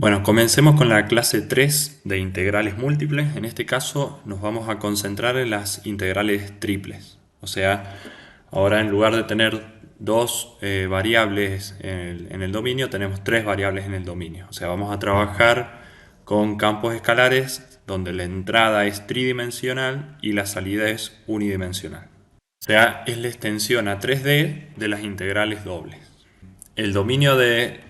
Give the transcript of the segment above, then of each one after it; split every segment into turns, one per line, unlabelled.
Bueno, comencemos con la clase 3 de integrales múltiples. En este caso nos vamos a concentrar en las integrales triples. O sea, ahora en lugar de tener dos variables en el dominio, tenemos tres variables en el dominio. O sea, vamos a trabajar con campos escalares donde la entrada es tridimensional y la salida es unidimensional. O sea, es la extensión a 3D de las integrales dobles. El dominio de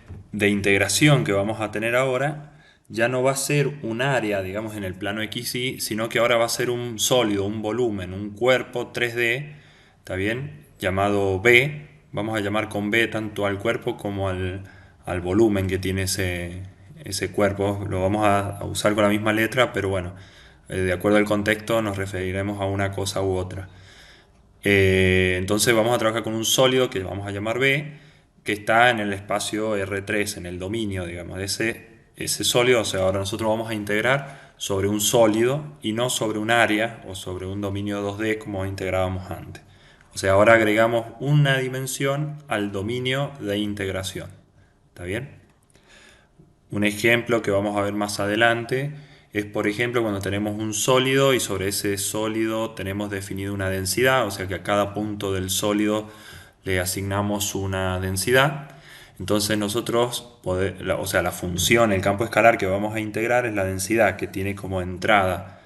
integración que vamos a tener ahora ya no va a ser un área, digamos, en el plano XY, sino que ahora va a ser un sólido, un volumen, un cuerpo 3D, ¿está bien? Llamado B. Vamos a llamar con B tanto al cuerpo como al volumen que tiene ese cuerpo. Lo vamos a usar con la misma letra, pero bueno, de acuerdo al contexto nos referiremos a una cosa u otra. Entonces vamos a trabajar con un sólido que vamos a llamar B, que está en el espacio R3, en el dominio, digamos, de ese sólido. O sea, ahora nosotros vamos a integrar sobre un sólido y no sobre un área o sobre un dominio 2D como integrábamos antes. O sea, ahora agregamos una dimensión al dominio de integración. ¿Está bien? Un ejemplo que vamos a ver más adelante es, por ejemplo, cuando tenemos un sólido y sobre ese sólido tenemos definido una densidad, o sea que a cada punto del sólido le asignamos una densidad. Entonces nosotros, o sea, la función, el campo escalar que vamos a integrar es la densidad que tiene como entrada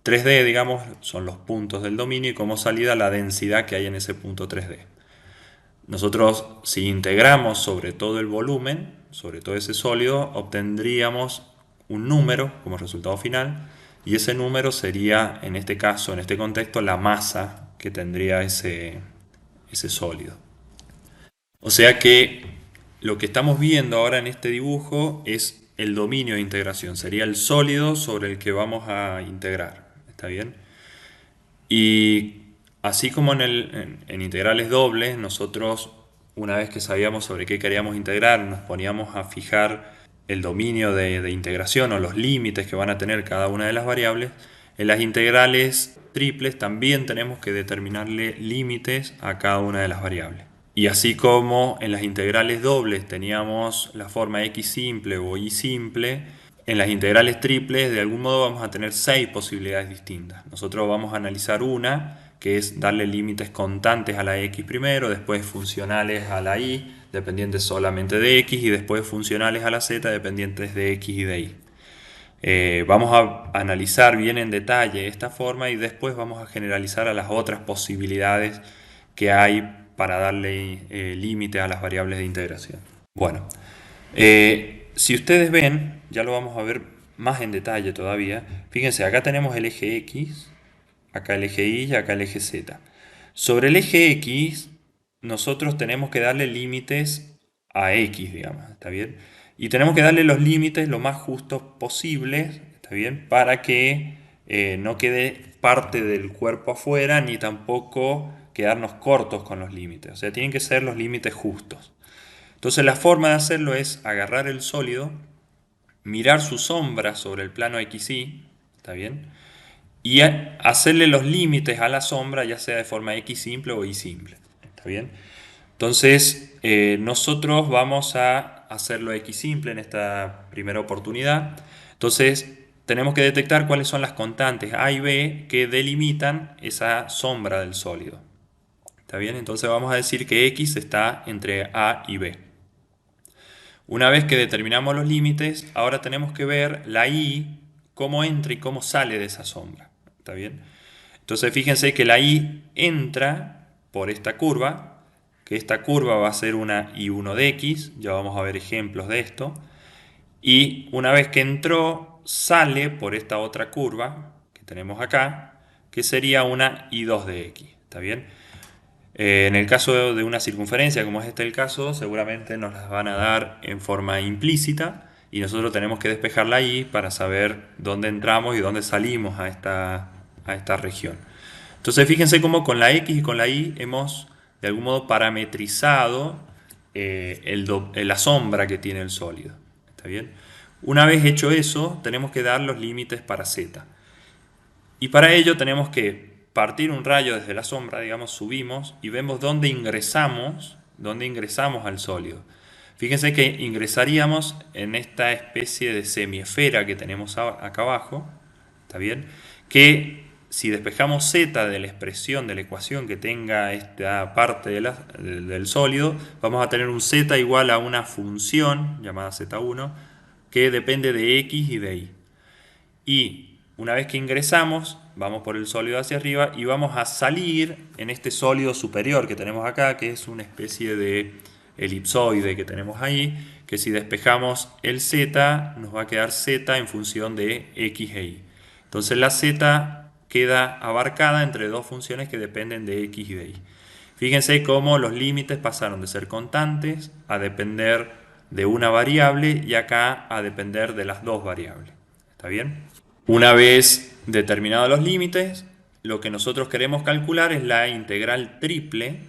3D, digamos, son los puntos del dominio, y como salida la densidad que hay en ese punto 3D. Nosotros, si integramos sobre todo el volumen, sobre todo ese sólido, obtendríamos un número como resultado final, y ese número sería, en este caso, en este contexto, la masa que tendría ese sólido. O sea que lo que estamos viendo ahora en este dibujo es el dominio de integración, sería el sólido sobre el que vamos a integrar. ¿Está bien? Y así como en integrales dobles, nosotros una vez que sabíamos sobre qué queríamos integrar, nos poníamos a fijar el dominio de integración o los límites que van a tener cada una de las variables. En las integrales triples también tenemos que determinarle límites a cada una de las variables. Y así como en las integrales dobles teníamos la forma x simple o y simple, en las integrales triples de algún modo vamos a tener 6 posibilidades distintas. Nosotros vamos a analizar una, que es darle límites constantes a la x primero, después funcionales a la y, dependientes solamente de x, y después funcionales a la z, dependientes de x y de y. Vamos a analizar bien en detalle esta forma y después vamos a generalizar a las otras posibilidades que hay para darle límite a las variables de integración. Bueno, si ustedes ven, ya lo vamos a ver más en detalle todavía. Fíjense, acá tenemos el eje X, acá el eje Y y acá el eje Z. Sobre el eje X, nosotros tenemos que darle límites a X, digamos, ¿está bien? Y tenemos que darle los límites lo más justos posibles, ¿está bien? Para que no quede parte del cuerpo afuera, ni tampoco quedarnos cortos con los límites. O sea, tienen que ser los límites justos. Entonces la forma de hacerlo es agarrar el sólido, mirar su sombra sobre el plano XY, ¿está bien? Y hacerle los límites a la sombra, ya sea de forma X simple o Y simple, ¿está bien? Entonces nosotros vamos a hacerlo X simple en esta primera oportunidad. Entonces tenemos que detectar cuáles son las constantes A y B que delimitan esa sombra del sólido, ¿está bien? Entonces vamos a decir que X está entre A y B. Una vez que determinamos los límites, ahora tenemos que ver la Y, cómo entra y cómo sale de esa sombra. ¿Está bien? Entonces fíjense que la Y entra por esta curva, que esta curva va a ser una Y1 de X, ya vamos a ver ejemplos de esto. Y una vez que entró, sale por esta otra curva que tenemos acá, que sería una Y2 de X. ¿Está bien? En el caso de una circunferencia, como es este el caso, seguramente nos las van a dar en forma implícita y nosotros tenemos que despejarla ahí para saber dónde entramos y dónde salimos a esta región. Entonces fíjense cómo con la X y con la Y hemos de algún modo parametrizado la sombra que tiene el sólido. ¿Está bien? Una vez hecho eso, tenemos que dar los límites para Z. Y para ello tenemos que partir un rayo desde la sombra, digamos, subimos y vemos dónde ingresamos al sólido. Fíjense que ingresaríamos en esta especie de semiesfera que tenemos acá abajo, ¿está bien? Que si despejamos z de la expresión de la ecuación que tenga esta parte del sólido, vamos a tener un z igual a una función llamada z1 que depende de x y de y. Y una vez que ingresamos, vamos por el sólido hacia arriba y vamos a salir en este sólido superior que tenemos acá, que es una especie de elipsoide que tenemos ahí, que si despejamos el z, nos va a quedar z en función de x e y. Entonces la z queda abarcada entre dos funciones que dependen de x y de y. Fíjense cómo los límites pasaron de ser constantes a depender de una variable y acá a depender de las dos variables. ¿Está bien? Una vez determinados los límites, lo que nosotros queremos calcular es la integral triple,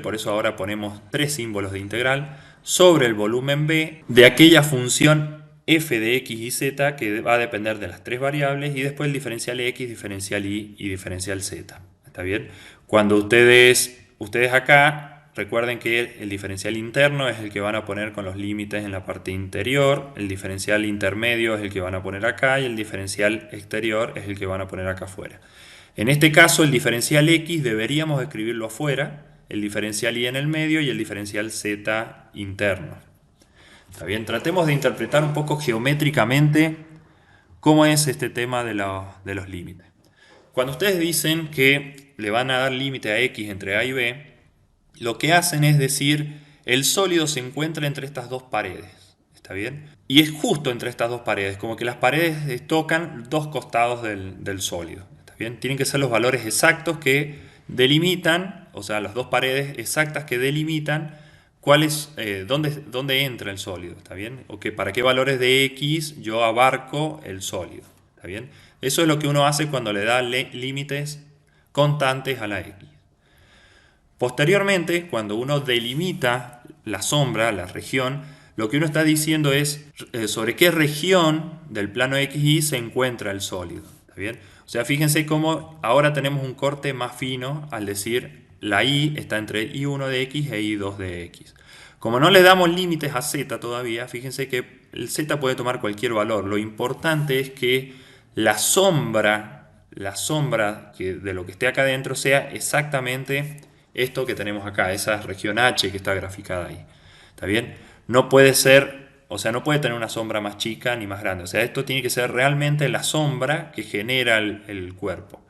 por eso ahora ponemos tres símbolos de integral, sobre el volumen B de aquella función f de x y z que va a depender de las tres variables y después el diferencial x, diferencial y diferencial z. ¿Está bien? Cuando ustedes acá recuerden que el diferencial interno es el que van a poner con los límites en la parte interior, el diferencial intermedio es el que van a poner acá y el diferencial exterior es el que van a poner acá afuera. En este caso el diferencial x deberíamos escribirlo afuera, el diferencial y en el medio y el diferencial z interno. ¿Está bien? Tratemos de interpretar un poco geométricamente cómo es este tema de los límites. Cuando ustedes dicen que le van a dar límite a x entre a y b, lo que hacen es decir, el sólido se encuentra entre estas dos paredes, ¿está bien? Y es justo entre estas dos paredes, como que las paredes tocan dos costados del sólido, ¿está bien? Tienen que ser los valores exactos que delimitan, o sea, las dos paredes exactas que delimitan dónde entra el sólido, ¿está bien? O que para qué valores de x yo abarco el sólido, ¿está bien? Eso es lo que uno hace cuando le da límites constantes a la x. Posteriormente, cuando uno delimita la sombra, la región, lo que uno está diciendo es sobre qué región del plano XY se encuentra el sólido. ¿Está bien? O sea, fíjense cómo ahora tenemos un corte más fino al decir la Y está entre Y1 de X e Y2 de X. Como no le damos límites a Z todavía, fíjense que el Z puede tomar cualquier valor. Lo importante es que la sombra de lo que esté acá adentro sea exactamente esto que tenemos acá, esa región H que está graficada ahí. ¿Está bien? No puede ser, o sea, no puede tener una sombra más chica ni más grande. O sea, esto tiene que ser realmente la sombra que genera el cuerpo.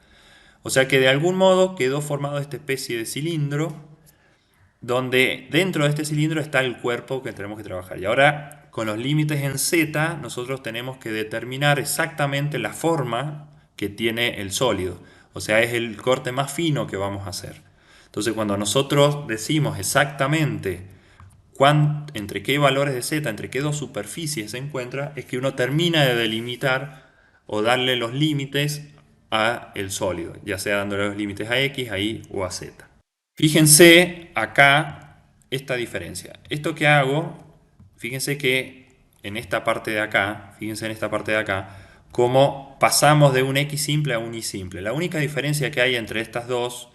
O sea que de algún modo quedó formado esta especie de cilindro, donde dentro de este cilindro está el cuerpo que tenemos que trabajar. Y ahora, con los límites en Z, nosotros tenemos que determinar exactamente la forma que tiene el sólido. O sea, es el corte más fino que vamos a hacer. Entonces, cuando nosotros decimos exactamente entre qué valores de Z, entre qué dos superficies se encuentra, es que uno termina de delimitar o darle los límites a el sólido, ya sea dándole los límites a X, a Y o a Z. Fíjense acá esta diferencia. Esto que hago, fíjense que en esta parte de acá, cómo pasamos de un X simple a un Y simple. La única diferencia que hay entre estas dos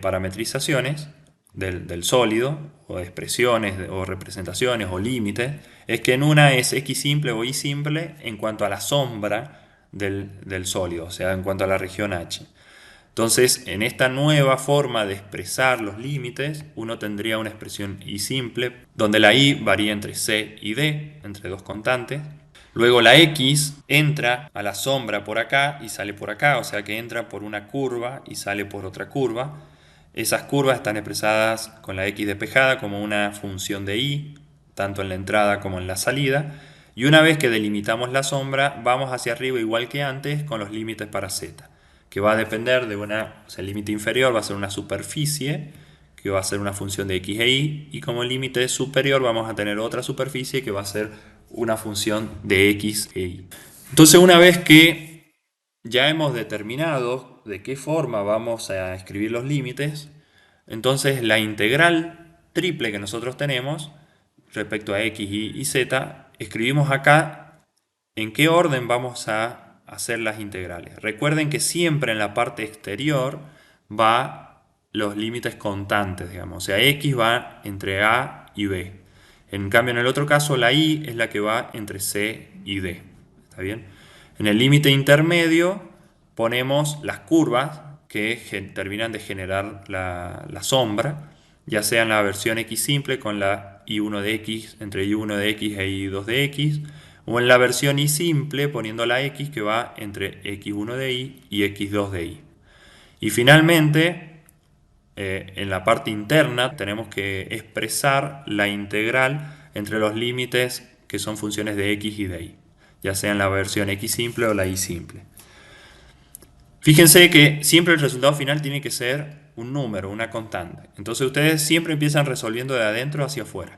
parametrizaciones del sólido, o expresiones, o representaciones, o límites, es que en una es X simple o Y simple en cuanto a la sombra del sólido, o sea, en cuanto a la región H. Entonces, en esta nueva forma de expresar los límites, uno tendría una expresión Y simple, donde la Y varía entre C y D, entre dos constantes. Luego la X entra a la sombra por acá y sale por acá, o sea que entra por una curva y sale por otra curva. Esas curvas están expresadas con la X despejada como una función de Y, tanto en la entrada como en la salida. Y una vez que delimitamos la sombra, vamos hacia arriba igual que antes con los límites para Z, que va a depender de o sea, el límite inferior va a ser una superficie, que va a ser una función de X e Y, y como límite superior vamos a tener otra superficie que va a ser una función de X e Y. Entonces, una vez que ya hemos determinado de qué forma vamos a escribir los límites, entonces la integral triple que nosotros tenemos respecto a X, Y y Z, escribimos acá en qué orden vamos a hacer las integrales. Recuerden que siempre en la parte exterior va los límites constantes, digamos. O sea, X va entre A y B. En cambio, en el otro caso, la y es la que va entre c y d. ¿Está bien? En el límite intermedio ponemos las curvas que terminan de generar la sombra, ya sea en la versión x simple con la y1 de x entre y1 de x e y2 de x, o en la versión y simple poniendo la x que va entre x1 de y x2 de y. Y finalmente, en la parte interna tenemos que expresar la integral entre los límites que son funciones de x y de y, ya sea en la versión x simple o la y simple. Fíjense que siempre el resultado final tiene que ser un número, una constante. Entonces ustedes siempre empiezan resolviendo de adentro hacia afuera.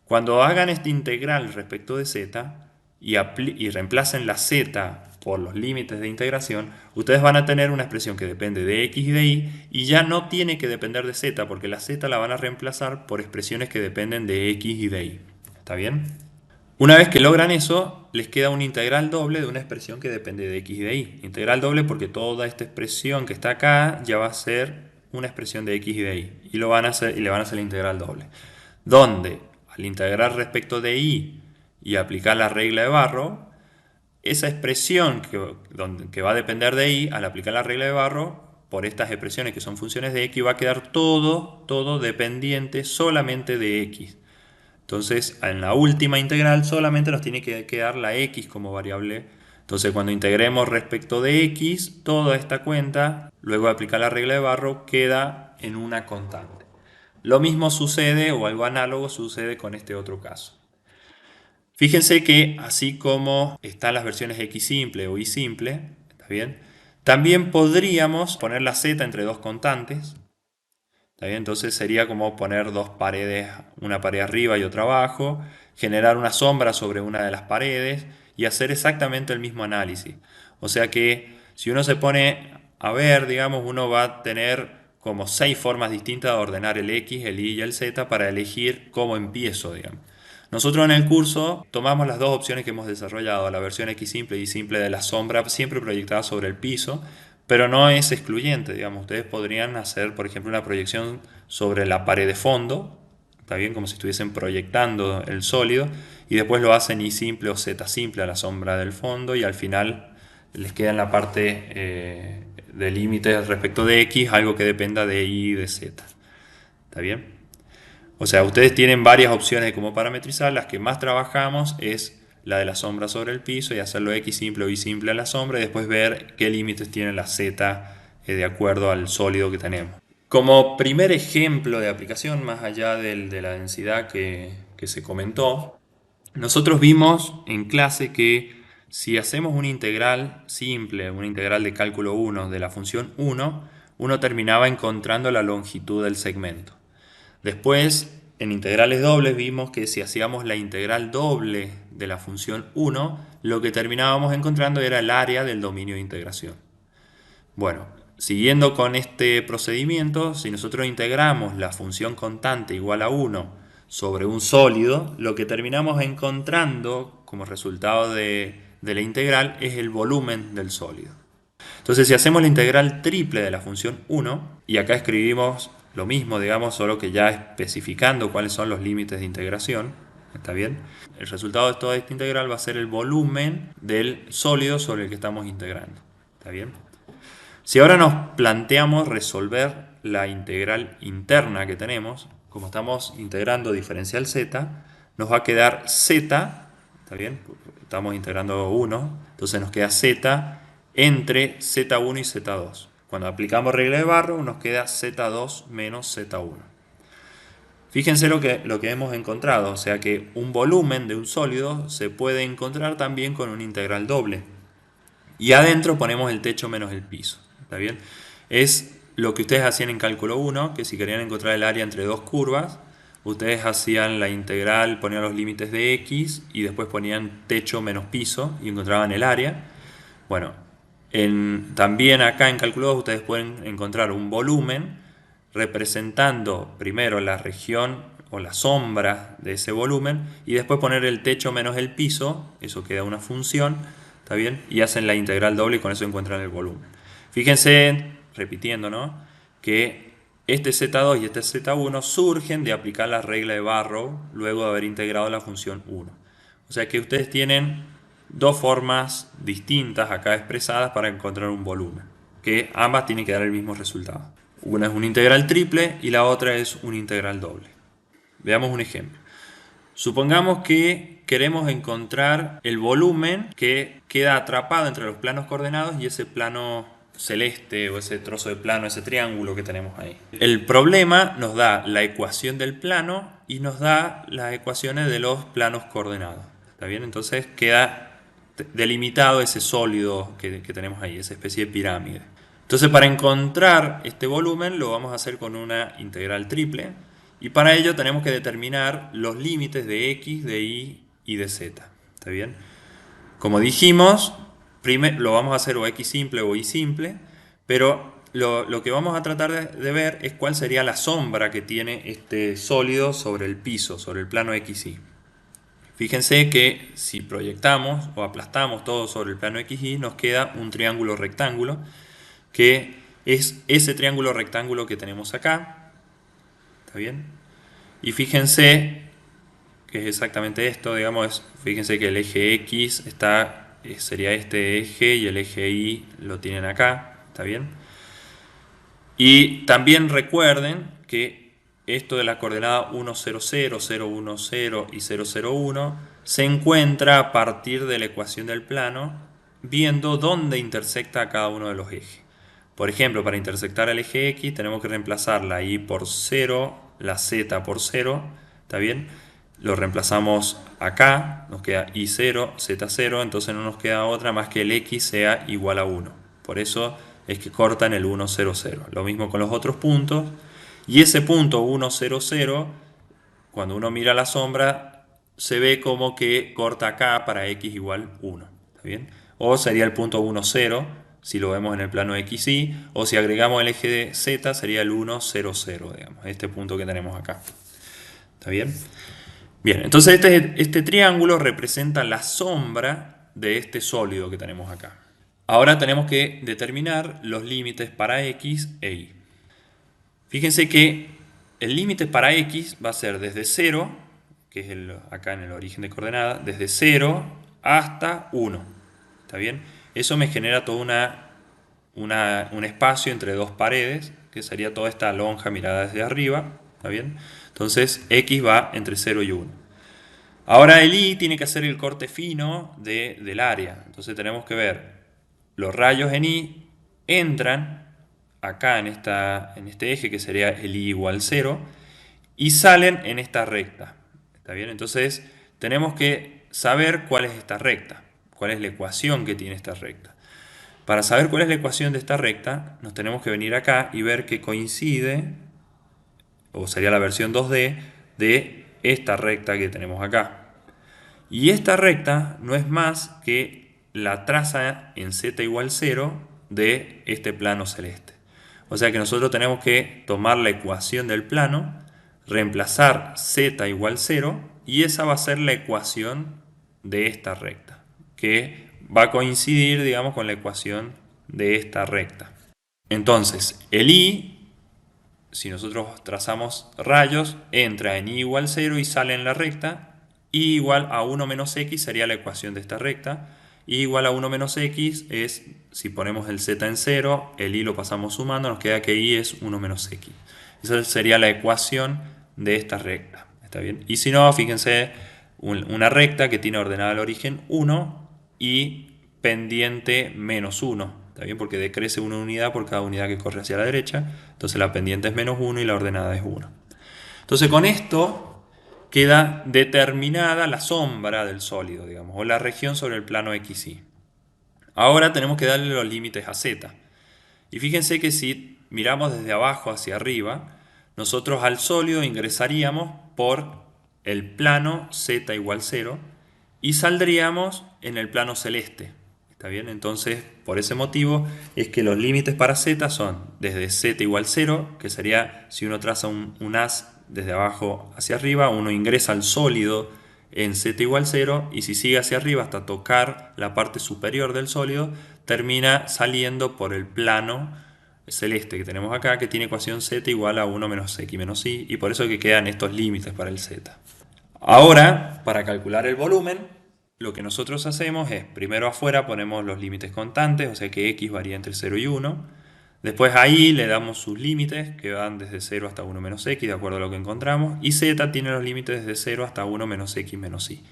Cuando hagan esta integral respecto de z y reemplacen la z por los límites de integración, ustedes van a tener una expresión que depende de x y de y ya no tiene que depender de z porque la z la van a reemplazar por expresiones que dependen de x y de y. ¿Está bien? Una vez que logran eso, les queda una integral doble de una expresión que depende de x y de y. Integral doble porque toda esta expresión que está acá ya va a ser una expresión de x y de y. Y le van a hacer la integral doble. Donde al integrar respecto de y aplicar la regla de Barrow, esa expresión que va a depender de y, al aplicar la regla de Barrow, por estas expresiones que son funciones de x, va a quedar todo dependiente solamente de x. Entonces, en la última integral solamente nos tiene que quedar la x como variable. Entonces, cuando integremos respecto de x, toda esta cuenta, luego de aplicar la regla de Barrow, queda en una constante. Lo mismo sucede, o algo análogo sucede con este otro caso. Fíjense que así como están las versiones x simple o y simple, ¿está bien? También podríamos poner la z entre dos constantes. ¿Está bien? Entonces sería como poner dos paredes, una pared arriba y otra abajo, generar una sombra sobre una de las paredes y hacer exactamente el mismo análisis. O sea que si uno se pone a ver, digamos, uno va a tener como 6 formas distintas de ordenar el x, el y y el z para elegir cómo empiezo, digamos. Nosotros en el curso tomamos las dos opciones que hemos desarrollado, la versión x simple y y simple de la sombra, siempre proyectada sobre el piso, pero no es excluyente, digamos. Ustedes podrían hacer, por ejemplo, una proyección sobre la pared de fondo, está bien, como si estuviesen proyectando el sólido, y después lo hacen y simple o z simple a la sombra del fondo, y al final les queda en la parte de límites respecto de x algo que dependa de y y de z. ¿Está bien? O sea, ustedes tienen varias opciones de cómo parametrizar. Las que más trabajamos es la de la sombra sobre el piso y hacerlo x simple o y simple a la sombra y después ver qué límites tiene la z de acuerdo al sólido que tenemos. Como primer ejemplo de aplicación, más allá de la densidad que se comentó, nosotros vimos en clase que si hacemos una integral simple, una integral de cálculo 1 de la función 1, uno terminaba encontrando la longitud del segmento. Después, en integrales dobles vimos que si hacíamos la integral doble de la función 1, lo que terminábamos encontrando era el área del dominio de integración. Bueno, siguiendo con este procedimiento, si nosotros integramos la función constante igual a 1 sobre un sólido, lo que terminamos encontrando como resultado de la integral es el volumen del sólido. Entonces, si hacemos la integral triple de la función 1, y acá escribimos lo mismo, digamos, solo que ya especificando cuáles son los límites de integración, ¿está bien? El resultado de toda esta integral va a ser el volumen del sólido sobre el que estamos integrando, ¿está bien? Si ahora nos planteamos resolver la integral interna que tenemos, como estamos integrando diferencial z, nos va a quedar z, ¿está bien? Estamos integrando 1, entonces nos queda z entre z1 y z2. Cuando aplicamos regla de Barrow nos queda z2 menos z1. Fíjense lo que hemos encontrado, o sea que un volumen de un sólido se puede encontrar también con una integral doble. Y adentro ponemos el techo menos el piso, ¿está bien? Es lo que ustedes hacían en cálculo 1, que si querían encontrar el área entre dos curvas, ustedes hacían la integral, ponían los límites de x y después ponían techo menos piso y encontraban el área. Bueno, también acá en cálculo 2 ustedes pueden encontrar un volumen representando primero la región o la sombra de ese volumen y después poner el techo menos el piso, eso queda una función, ¿está bien? Y hacen la integral doble y con eso encuentran el volumen. Fíjense, repitiendo, ¿no?, que Este Z2 y este Z1 surgen de aplicar la regla de Barrow luego de haber integrado la función 1. O sea que ustedes tienen dos formas distintas acá expresadas para encontrar un volumen, que ambas tienen que dar el mismo resultado. Una es una integral triple y la otra es una integral doble. Veamos un ejemplo. Supongamos que queremos encontrar el volumen que queda atrapado entre los planos coordenados y ese plano celeste o ese trozo de plano, ese triángulo que tenemos ahí. El problema nos da la ecuación del plano y nos da las ecuaciones de los planos coordenados. ¿Está bien? Entonces queda delimitado ese sólido que tenemos ahí, esa especie de pirámide. Entonces para encontrar este volumen lo vamos a hacer con una integral triple. Y para ello tenemos que determinar los límites de x, de y y de z. ¿Está bien? Como dijimos, primero lo vamos a hacer o x simple o y simple, pero lo que vamos a tratar de ver es cuál sería la sombra que tiene este sólido sobre el piso, sobre el plano xy. Fíjense que si proyectamos o aplastamos todo sobre el plano xy, nos queda un triángulo rectángulo, que es ese triángulo rectángulo que tenemos acá. ¿Está bien? Y fíjense que es exactamente esto, digamos, fíjense que el eje X sería este eje y el eje Y lo tienen acá, ¿está bien? Y también recuerden que esto de la coordenada 1, 0, 0, 0, 1, 0 y 0, 0, 1 se encuentra a partir de la ecuación del plano viendo dónde intersecta cada uno de los ejes. Por ejemplo, para intersectar el eje X tenemos que reemplazar la Y por 0, la Z por 0, ¿está bien? Lo reemplazamos acá, nos queda Y0, Z0, entonces no nos queda otra más que el X sea igual a 1. Por eso es que cortan el 1, 0, 0. Lo mismo con los otros puntos. Y ese punto 1, 0, 0, cuando uno mira la sombra, se ve como que corta acá para X igual 1. ¿Está bien? O sería el punto 1, 0, si lo vemos en el plano XY, o si agregamos el eje de Z sería el 1, 0, 0, digamos, este punto que tenemos acá. ¿Está bien? Bien, entonces este triángulo representa la sombra de este sólido que tenemos acá. Ahora tenemos que determinar los límites para X e Y. Fíjense que el límite para X va a ser desde 0, que es acá en el origen de coordenada, desde 0 hasta 1. ¿Está bien? Eso me genera todo un espacio entre dos paredes, que sería toda esta lonja mirada desde arriba. ¿Está bien? Entonces X va entre 0 y 1. Ahora el Y tiene que hacer el corte fino del área. Entonces tenemos que ver los rayos en Y entran acá en este eje que sería el Y igual 0 y salen en esta recta. ¿Está bien? Entonces tenemos que saber cuál es esta recta, cuál es la ecuación que tiene esta recta. Para saber cuál es la ecuación de esta recta, nos tenemos que venir acá y ver que coincide, o sería la versión 2D, de esta recta que tenemos acá. Y esta recta no es más que la traza en z igual 0 de este plano celeste. O sea que nosotros tenemos que tomar la ecuación del plano, reemplazar z igual 0 y esa va a ser la ecuación de esta recta, que va a coincidir, digamos, con la ecuación de esta recta. Entonces, el Y, si nosotros trazamos rayos, entra en Y igual 0 y sale en la recta. Y igual a 1 menos x sería la ecuación de esta recta. Y igual a 1 menos x es, si ponemos el z en 0, el y lo pasamos sumando, nos queda que y es 1 menos x. Esa sería la ecuación de esta recta. ¿Está bien? Y si no, fíjense, una recta que tiene ordenada al origen 1 y pendiente menos 1. ¿Está bien? Porque decrece una unidad por cada unidad que corre hacia la derecha. Entonces la pendiente es menos 1 y la ordenada es 1. Entonces con esto queda determinada la sombra del sólido, digamos, o la región sobre el plano XY. Ahora tenemos que darle los límites a Z. Y fíjense que si miramos desde abajo hacia arriba, nosotros al sólido ingresaríamos por el plano Z igual 0 y saldríamos en el plano celeste. ¿Está bien? Entonces, por ese motivo es que los límites para Z son desde Z igual 0, que sería si uno traza un haz desde abajo hacia arriba, uno ingresa al sólido en Z igual 0 y si sigue hacia arriba hasta tocar la parte superior del sólido, termina saliendo por el plano celeste que tenemos acá, que tiene ecuación z igual a 1 menos x menos y, y por eso que quedan estos límites para el z. Ahora, para calcular el volumen, lo que nosotros hacemos es, primero afuera ponemos los límites constantes, o sea que x varía entre 0 y 1. Después ahí le damos sus límites, que van desde 0 hasta 1 menos x, de acuerdo a lo que encontramos. Y z tiene los límites desde 0 hasta 1 menos x menos y.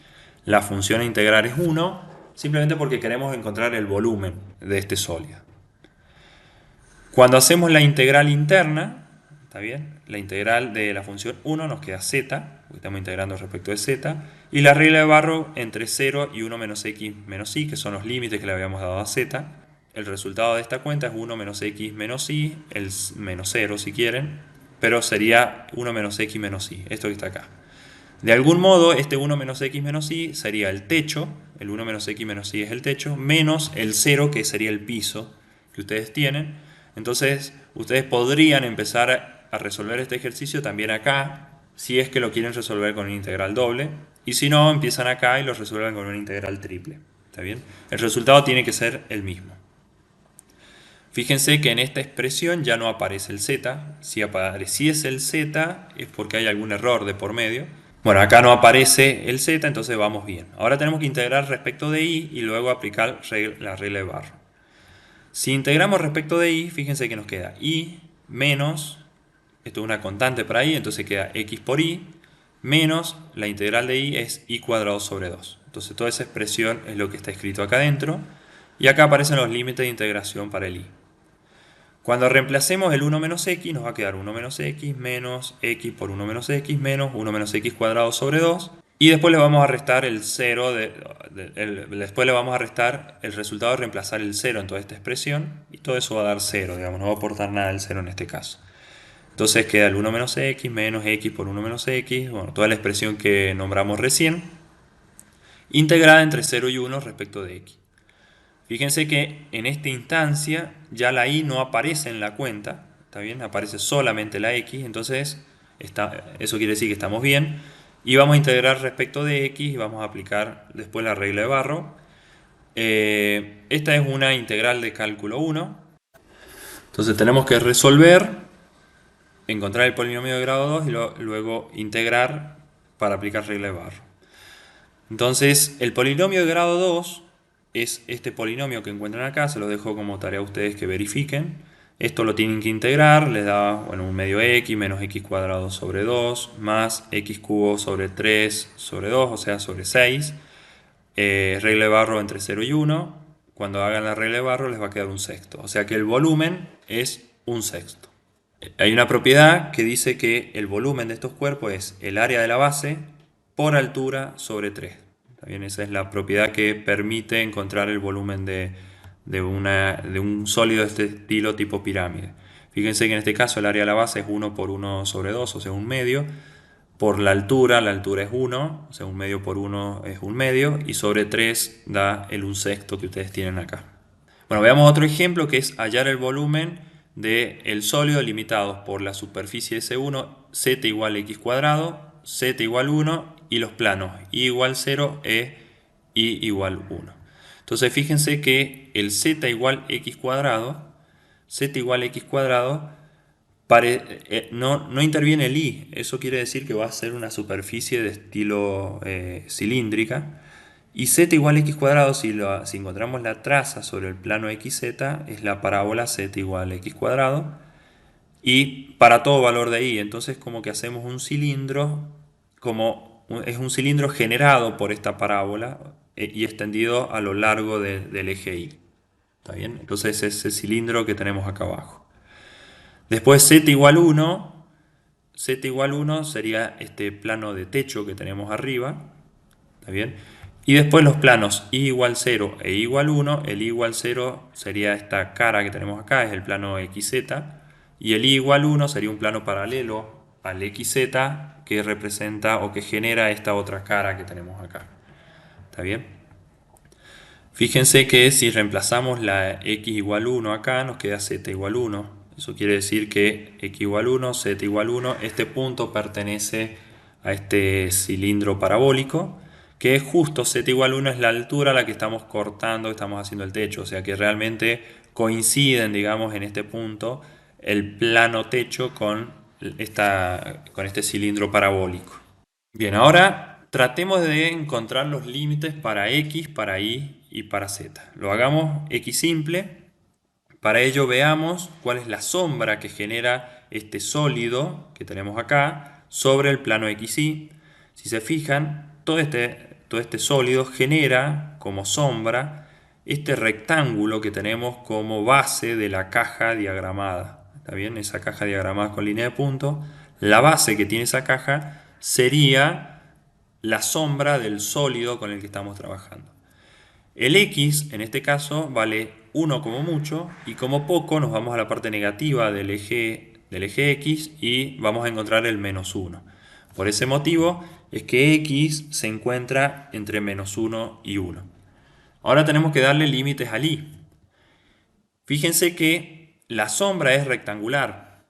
La función a integrar es 1, simplemente porque queremos encontrar el volumen de este sólido. Cuando hacemos la integral interna, ¿está bien? La integral de la función 1 nos queda z, porque estamos integrando respecto de z, y la regla de Barrow entre 0 y 1 menos x menos y, que son los límites que le habíamos dado a z. El resultado de esta cuenta es 1 menos x menos y, el menos 0 si quieren, pero sería 1 menos x menos y, esto que está acá. De algún modo, este 1 menos x menos y sería el techo, el 1 menos x menos y es el techo, menos el 0 que sería el piso que ustedes tienen. Entonces, ustedes podrían empezar a resolver este ejercicio también acá, si es que lo quieren resolver con una integral doble, y si no, empiezan acá y lo resuelven con una integral triple. ¿Está bien? El resultado tiene que ser el mismo. Fíjense que en esta expresión ya no aparece el z. Si apareciese el z es porque hay algún error de por medio. Bueno, acá no aparece el z, entonces vamos bien. Ahora tenemos que integrar respecto de y luego aplicar la regla de Barrow. Si integramos respecto de y, fíjense que nos queda y menos, esto es una constante para y, entonces queda x por y, menos la integral de y es y cuadrado sobre 2. Entonces toda esa expresión es lo que está escrito acá adentro, y acá aparecen los límites de integración para el y. Cuando reemplacemos el 1 menos x, nos va a quedar 1 menos x menos x por 1 menos x menos 1 menos x cuadrado sobre 2. Y después le vamos a restar el 0, después le vamos a restar el resultado de reemplazar el 0 en toda esta expresión. Y todo eso va a dar 0, digamos, no va a aportar nada el 0 en este caso. Entonces queda el 1 menos x menos x por 1 menos x, bueno, toda la expresión que nombramos recién, integrada entre 0 y 1 respecto de x. Fíjense que en esta instancia ya la y no aparece en la cuenta, ¿está bien? Aparece solamente la x, entonces eso quiere decir que estamos bien. Y vamos a integrar respecto de x y vamos a aplicar después la regla de Barrow. Esta es una integral de cálculo 1. Entonces tenemos que resolver, encontrar el polinomio de grado 2 y luego integrar para aplicar regla de Barrow. Entonces el polinomio de grado 2 es este polinomio que encuentran acá, se lo dejo como tarea a ustedes que verifiquen. Esto lo tienen que integrar, les da un medio x menos x cuadrado sobre 2 más x cubo sobre 3 sobre 2, o sea sobre 6. Regla de Barrow entre 0 y 1. Cuando hagan la regla de Barrow les va a quedar un sexto. O sea que el volumen es un sexto. Hay una propiedad que dice que el volumen de estos cuerpos es el área de la base por altura sobre 3. Bien, esa es la propiedad que permite encontrar el volumen de un sólido de este estilo tipo pirámide. Fíjense que en este caso el área de la base es 1 por 1 sobre 2, o sea, un medio. Por la altura es 1, o sea, un medio por 1 es un medio, y sobre 3 da el un sexto que ustedes tienen acá. Bueno, veamos otro ejemplo que es hallar el volumen del sólido limitados por la superficie S1, z igual x cuadrado, z igual 1 y los planos y igual 0 e y igual 1. Entonces fíjense que el z igual x cuadrado, no interviene el y. Eso quiere decir que va a ser una superficie de estilo cilíndrica. Y z igual x cuadrado, si encontramos la traza sobre el plano xz, es la parábola z igual x cuadrado. Y para todo valor de y, entonces como que hacemos un cilindro, es un cilindro generado por esta parábola y extendido a lo largo del eje y. ¿Está bien? Entonces es ese cilindro que tenemos acá abajo. Después z igual 1 sería este plano de techo que tenemos arriba. ¿Está bien? Y después los planos y igual 0 e igual 1. El y igual 0 sería esta cara que tenemos acá, es el plano xz. Y el y igual 1 sería un plano paralelo al xz que representa o que genera esta otra cara que tenemos acá. ¿Está bien? Fíjense que si reemplazamos la x igual 1 acá, nos queda z igual 1. Eso quiere decir que x igual 1, z igual 1, este punto pertenece a este cilindro parabólico, que es justo z igual 1 es la altura a la que estamos cortando, estamos haciendo el techo. O sea que realmente coinciden, digamos, en este punto el plano techo con este cilindro parabólico. Bien, ahora tratemos de encontrar los límites para x, para y y para z. Lo hagamos x simple. Para ello veamos cuál es la sombra que genera este sólido que tenemos acá sobre el plano XY. Si se fijan, todo este sólido genera como sombra este rectángulo que tenemos como base de la caja diagramada. ¿Está bien? Esa caja diagramada con línea de punto. La base que tiene esa caja sería la sombra del sólido con el que estamos trabajando. El x, en este caso, vale 1 como mucho y como poco nos vamos a la parte negativa del eje x y vamos a encontrar el menos 1. Por ese motivo es que x se encuentra entre menos 1 y 1. Ahora tenemos que darle límites al y. Fíjense que la sombra es rectangular,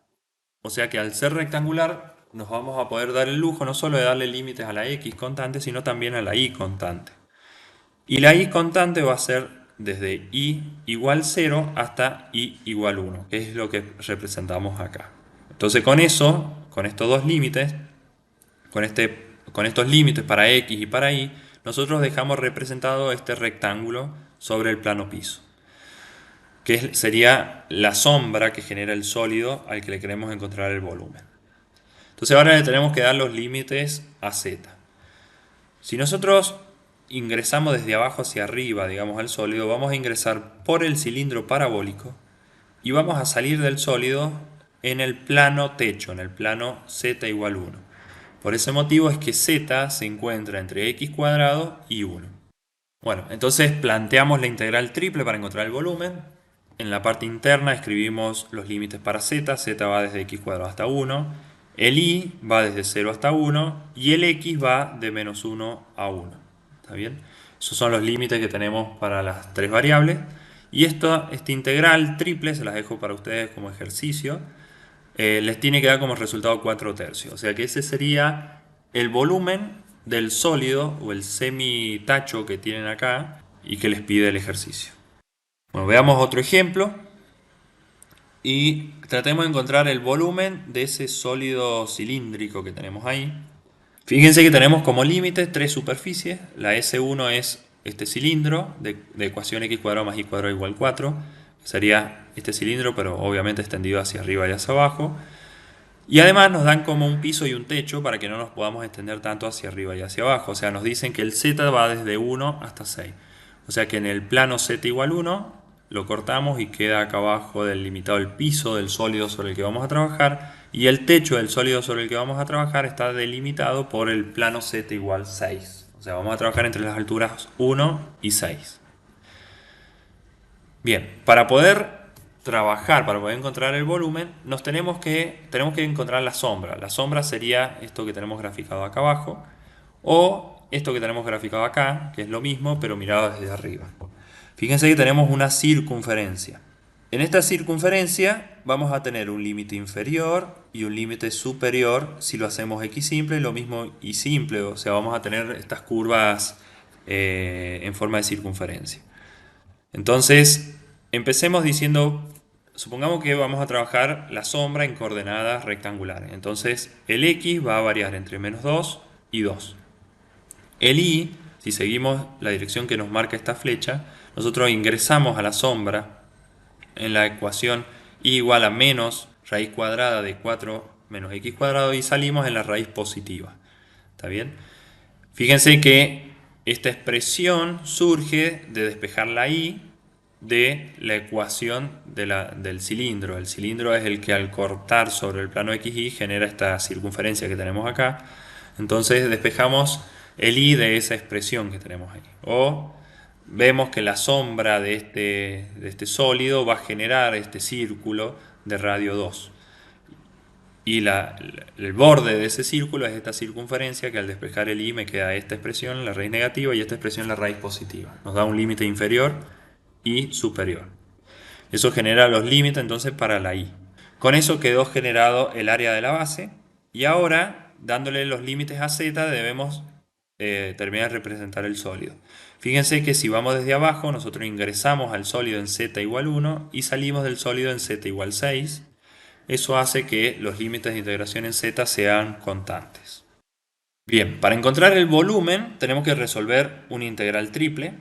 o sea que al ser rectangular nos vamos a poder dar el lujo no solo de darle límites a la x constante, sino también a la y constante. Y la y constante va a ser desde y igual 0 hasta y igual 1, que es lo que representamos acá. Entonces con eso, con estos dos límites, con estos límites para x y para y, nosotros dejamos representado este rectángulo sobre el plano piso, que sería la sombra que genera el sólido al que le queremos encontrar el volumen. Entonces ahora le tenemos que dar los límites a z. Si nosotros ingresamos desde abajo hacia arriba, digamos, al sólido, vamos a ingresar por el cilindro parabólico y vamos a salir del sólido en el plano techo, en el plano z igual 1. Por ese motivo es que z se encuentra entre x cuadrado y 1. Bueno, entonces planteamos la integral triple para encontrar el volumen. En la parte interna escribimos los límites para z. Z va desde x cuadrado hasta 1. El y va desde 0 hasta 1. Y el x va de menos 1 a 1. ¿Está bien? Esos son los límites que tenemos para las tres variables. Y esta integral triple, se las dejo para ustedes como ejercicio, les tiene que dar como resultado 4/3. O sea que ese sería el volumen del sólido o el semitacho que tienen acá y que les pide el ejercicio. Bueno, veamos otro ejemplo y tratemos de encontrar el volumen de ese sólido cilíndrico que tenemos ahí. Fíjense que tenemos como límite tres superficies. La S1 es este cilindro de ecuación x cuadrado más y cuadrado igual 4. Sería este cilindro, pero obviamente extendido hacia arriba y hacia abajo. Y además nos dan como un piso y un techo para que no nos podamos extender tanto hacia arriba y hacia abajo. O sea, nos dicen que el z va desde 1 hasta 6. O sea que en el plano z igual 1 lo cortamos y queda acá abajo delimitado el piso del sólido sobre el que vamos a trabajar. Y el techo del sólido sobre el que vamos a trabajar está delimitado por el plano z igual 6. O sea, vamos a trabajar entre las alturas 1 y 6. Bien, para poder trabajar, para poder encontrar el volumen, tenemos que encontrar la sombra. La sombra sería esto que tenemos graficado acá abajo, o esto que tenemos graficado acá, que es lo mismo, pero mirado desde arriba. Fíjense que tenemos una circunferencia. En esta circunferencia vamos a tener un límite inferior y un límite superior si lo hacemos x simple, lo mismo y simple, o sea, vamos a tener estas curvas en forma de circunferencia. Entonces, empecemos diciendo, supongamos que vamos a trabajar la sombra en coordenadas rectangulares. Entonces, el x va a variar entre menos 2 y 2. El y, si seguimos la dirección que nos marca esta flecha, nosotros ingresamos a la sombra en la ecuación y igual a menos raíz cuadrada de 4 menos x cuadrado y salimos en la raíz positiva. ¿Está bien? Fíjense que esta expresión surge de despejar la y de la ecuación del cilindro. El cilindro es el que al cortar sobre el plano XY genera esta circunferencia que tenemos acá. Entonces despejamos el y de esa expresión que tenemos ahí. O vemos que la sombra de este sólido va a generar este círculo de radio 2. Y el borde de ese círculo es esta circunferencia que al despejar el y me queda esta expresión, la raíz negativa, y esta expresión, la raíz positiva. Nos da un límite inferior y superior. Eso genera los límites entonces para la y. Con eso quedó generado el área de la base y ahora dándole los límites a z debemos terminar de representar el sólido. Fíjense que si vamos desde abajo, nosotros ingresamos al sólido en z igual 1 y salimos del sólido en z igual 6. Eso hace que los límites de integración en z sean constantes. Bien, para encontrar el volumen tenemos que resolver una integral triple.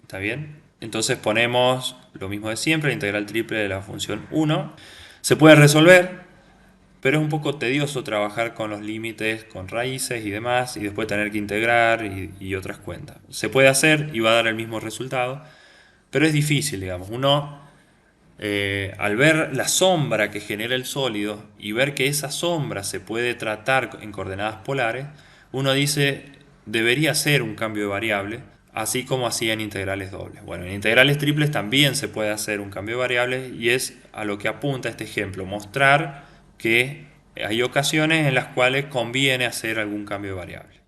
¿Está bien? Entonces ponemos lo mismo de siempre, la integral triple de la función 1. Se puede resolver, pero es un poco tedioso trabajar con los límites, con raíces y demás, y después tener que integrar y otras cuentas. Se puede hacer y va a dar el mismo resultado, pero es difícil, digamos. Uno, al ver la sombra que genera el sólido y ver que esa sombra se puede tratar en coordenadas polares, uno dice, debería ser un cambio de variable, así como hacía en integrales dobles. Bueno, en integrales triples también se puede hacer un cambio de variables y es a lo que apunta este ejemplo, mostrar que hay ocasiones en las cuales conviene hacer algún cambio de variable.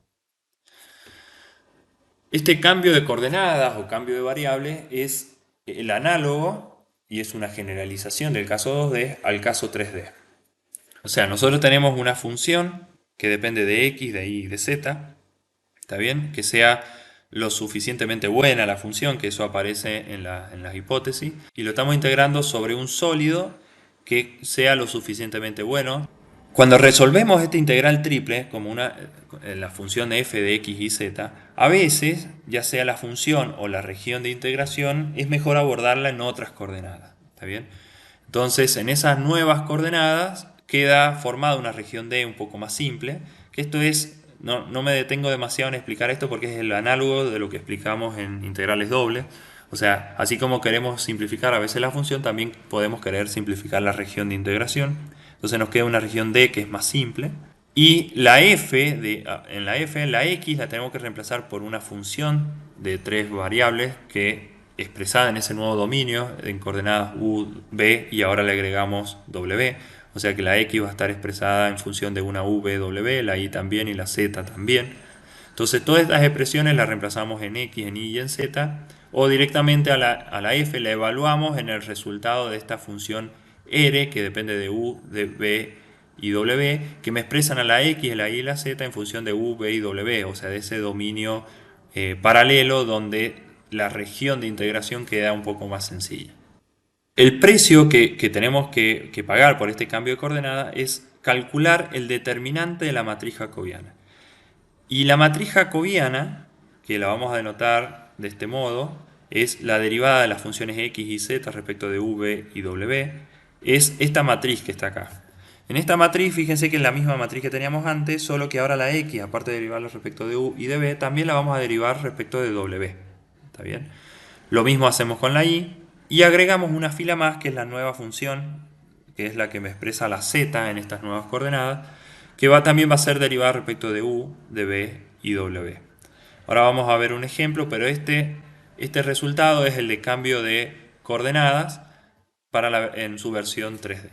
Este cambio de coordenadas o cambio de variable es el análogo y es una generalización del caso 2D al caso 3D. O sea, nosotros tenemos una función que depende de x, de y y de z, ¿está bien? Que sea lo suficientemente buena la función, que eso aparece en las hipótesis, y lo estamos integrando sobre un sólido que sea lo suficientemente bueno. Cuando resolvemos esta integral triple, como la función de f de x y z, a veces, ya sea la función o la región de integración, es mejor abordarla en otras coordenadas, ¿está bien? Entonces, en esas nuevas coordenadas queda formada una región D un poco más simple, que esto es, no me detengo demasiado en explicar esto porque es el análogo de lo que explicamos en integrales dobles. O sea, así como queremos simplificar a veces la función, también podemos querer simplificar la región de integración. Entonces nos queda una región D que es más simple. Y la en la X la tenemos que reemplazar por una función de tres variables que expresada en ese nuevo dominio en coordenadas u, b y ahora le agregamos w. O sea que la x va a estar expresada en función de una v, w, la y también y la z también. Entonces todas estas expresiones las reemplazamos en x, en y y en z, o directamente a la f la evaluamos en el resultado de esta función r que depende de u, de b y w, que me expresan a la x, la y y la z en función de u, b y w, o sea de ese dominio paralelo donde la región de integración queda un poco más sencilla. El precio que tenemos que pagar por este cambio de coordenada es calcular el determinante de la matriz jacobiana. Y la matriz jacobiana, que la vamos a denotar de este modo, es la derivada de las funciones x y z respecto de v y w, es esta matriz que está acá. En esta matriz, fíjense que es la misma matriz que teníamos antes, solo que ahora la x, aparte de derivarla respecto de u y de b, también la vamos a derivar respecto de w. ¿Está bien? Lo mismo hacemos con la y agregamos una fila más que es la nueva función, que es la que me expresa la z en estas nuevas coordenadas, que también va a ser derivada respecto de u, de b y w. Ahora vamos a ver un ejemplo, pero este resultado es el de cambio de coordenadas en su versión 3D.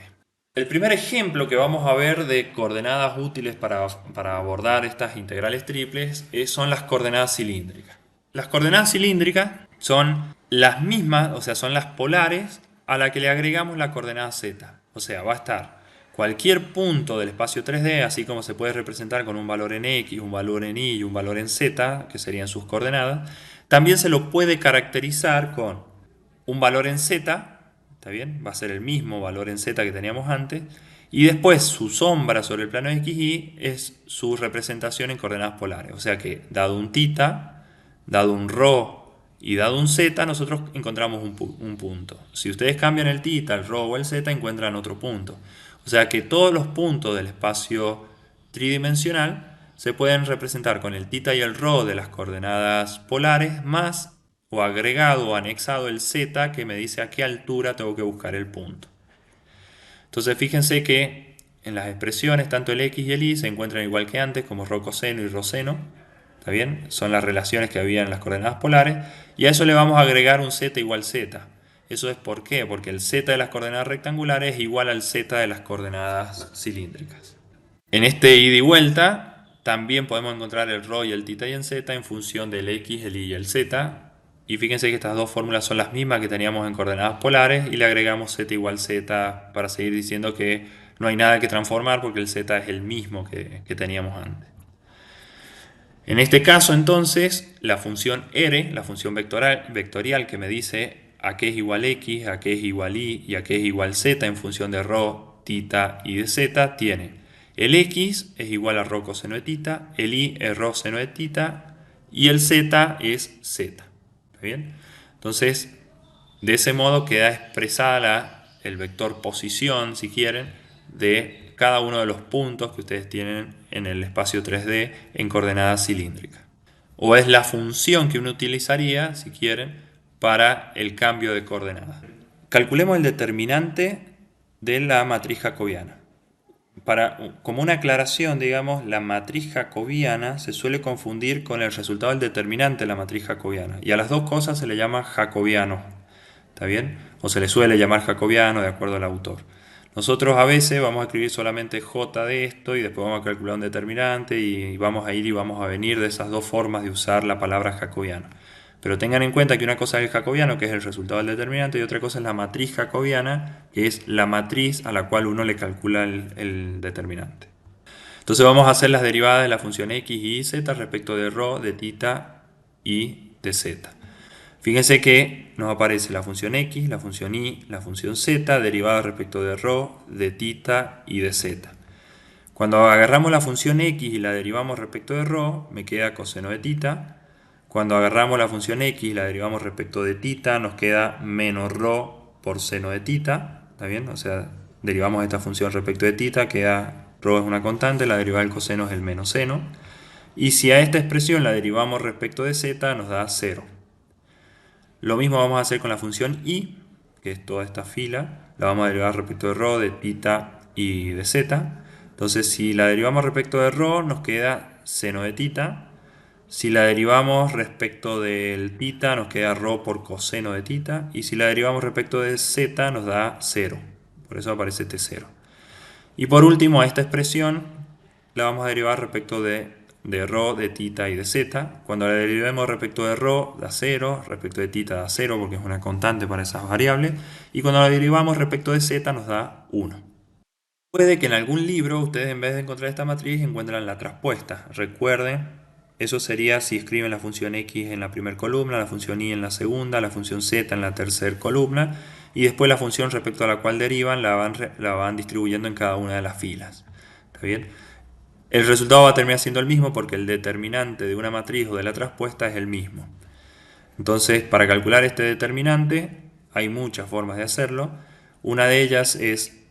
El primer ejemplo que vamos a ver de coordenadas útiles para abordar estas integrales triples son las coordenadas cilíndricas. Las coordenadas cilíndricas son las mismas, o sea, son las polares a la que le agregamos la coordenada z. O sea, va a estar cualquier punto del espacio 3D, así como se puede representar con un valor en x, un valor en y y un valor en z, que serían sus coordenadas, también se lo puede caracterizar con un valor en z, ¿está bien? Va a ser el mismo valor en z que teníamos antes, y después su sombra sobre el plano XY es su representación en coordenadas polares. O sea que, dado un θ, dado un ρ y dado un z, nosotros encontramos un punto. Si ustedes cambian el θ, el ρ o el z, encuentran otro punto. O sea que todos los puntos del espacio tridimensional se pueden representar con el θ y el ρ de las coordenadas polares más o agregado o anexado el z que me dice a qué altura tengo que buscar el punto. Entonces fíjense que en las expresiones tanto el x y el y se encuentran igual que antes como ρ coseno y ρ seno. ¿Está bien? Son las relaciones que había en las coordenadas polares y a eso le vamos a agregar un z igual z. ¿Eso es por qué? Porque el z de las coordenadas rectangulares es igual al z de las coordenadas cilíndricas. En este ida y vuelta también podemos encontrar el ρ y el θ y en z en función del x, el y y el z. Y fíjense que estas dos fórmulas son las mismas que teníamos en coordenadas polares y le agregamos z igual z para seguir diciendo que no hay nada que transformar porque el z es el mismo que teníamos antes. En este caso, entonces, la función R, la función vectorial que me dice a qué es igual X, a qué es igual Y y a qué es igual Z en función de ρ, θ y de Z, tiene el X es igual a ρ coseno de θ, el Y es ρ seno de θ y el Z es Z. ¿Está bien? Entonces, de ese modo queda expresada el vector posición, si quieren, de cada uno de los puntos que ustedes tienen en el espacio 3D en coordenadas cilíndricas. O es la función que uno utilizaría, si quieren, para el cambio de coordenadas. Calculemos el determinante de la matriz jacobiana. Como una aclaración, digamos, la matriz jacobiana se suele confundir con el resultado del determinante de la matriz jacobiana. Y a las dos cosas se le llama jacobiano. ¿Está bien? O se le suele llamar jacobiano de acuerdo al autor. Nosotros a veces vamos a escribir solamente j de esto y después vamos a calcular un determinante y vamos a ir y vamos a venir de esas dos formas de usar la palabra jacobiano. Pero tengan en cuenta que una cosa es el jacobiano, que es el resultado del determinante, y otra cosa es la matriz jacobiana, que es la matriz a la cual uno le calcula el determinante. Entonces vamos a hacer las derivadas de la función x y z respecto de ρ, de θ y de z. Fíjense que nos aparece la función x, la función y, la función z, derivadas respecto de ρ, de θ y de z. Cuando agarramos la función x y la derivamos respecto de ρ, me queda coseno de θ. Cuando agarramos la función x y la derivamos respecto de θ, nos queda menos ρ por seno de θ. ¿Está bien? O sea, derivamos esta función respecto de θ, queda ρ es una constante, la derivada del coseno es el menos seno. Y si a esta expresión la derivamos respecto de z, nos da 0. Lo mismo vamos a hacer con la función y, que es toda esta fila, la vamos a derivar respecto de ρ, de θ y de z. Entonces, si la derivamos respecto de ρ, nos queda seno de θ. Si la derivamos respecto del θ, nos queda ρ por coseno de θ. Y si la derivamos respecto de z, nos da 0. Por eso aparece este 0. Y por último, a esta expresión la vamos a derivar respecto de ρ, de θ y de z. Cuando la derivemos respecto de ρ, da 0. Respecto de θ da 0, porque es una constante para esas variables. Y cuando la derivamos respecto de z, nos da 1. Puede que en algún libro ustedes, en vez de encontrar esta matriz, encuentran la traspuesta. Recuerden, eso sería si escriben la función x en la primera columna, la función y en la segunda, la función z en la tercera columna, y después la función respecto a la cual derivan la van distribuyendo en cada una de las filas. ¿Está bien? El resultado va a terminar siendo el mismo porque el determinante de una matriz o de la traspuesta es el mismo. Entonces, para calcular este determinante, hay muchas formas de hacerlo. Una de ellas es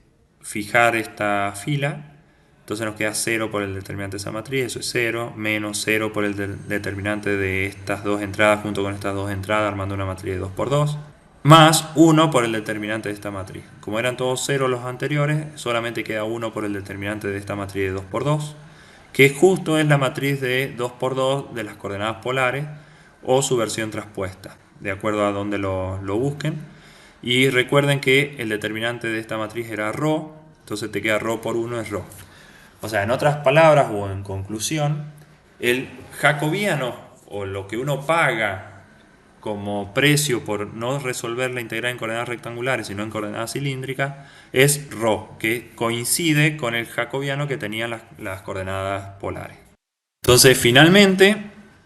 fijar esta fila. Entonces nos queda 0 por el determinante de esa matriz, eso es 0, menos 0 por el determinante de estas dos entradas junto con estas dos entradas, armando una matriz de 2 por 2, más 1 por el determinante de esta matriz. Como eran todos 0 los anteriores, solamente queda 1 por el determinante de esta matriz de 2 por 2, que justo es la matriz de 2 por 2 de las coordenadas polares o su versión traspuesta, de acuerdo a donde lo busquen. Y recuerden que el determinante de esta matriz era ρ, entonces te queda ρ por 1 es ρ. O sea, en otras palabras o en conclusión, el jacobiano o lo que uno paga como precio por no resolver la integral en coordenadas rectangulares sino en coordenadas cilíndricas es ρ, que coincide con el jacobiano que tenía las coordenadas polares. Entonces, finalmente,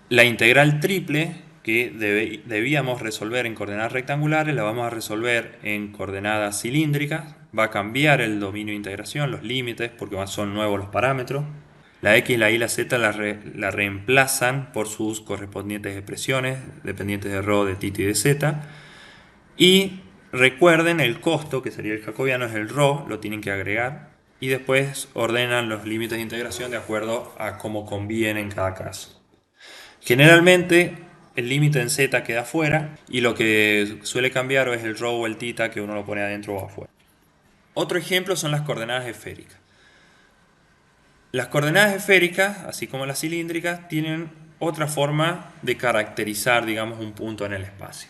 la integral triple que debíamos resolver en coordenadas rectangulares la vamos a resolver en coordenadas cilíndricas. Va a cambiar el dominio de integración, los límites, porque son nuevos los parámetros. La x, la y, la z la reemplazan por sus correspondientes expresiones, dependientes de ρ, de θ y de z. Y recuerden, el costo, que sería el jacobiano, es el ρ, lo tienen que agregar. Y después ordenan los límites de integración de acuerdo a cómo conviene en cada caso. Generalmente el límite en z queda afuera y lo que suele cambiar o es el ρ o el θ, que uno lo pone adentro o afuera. Otro ejemplo son las coordenadas esféricas. Las coordenadas esféricas, así como las cilíndricas, tienen otra forma de caracterizar, digamos, un punto en el espacio.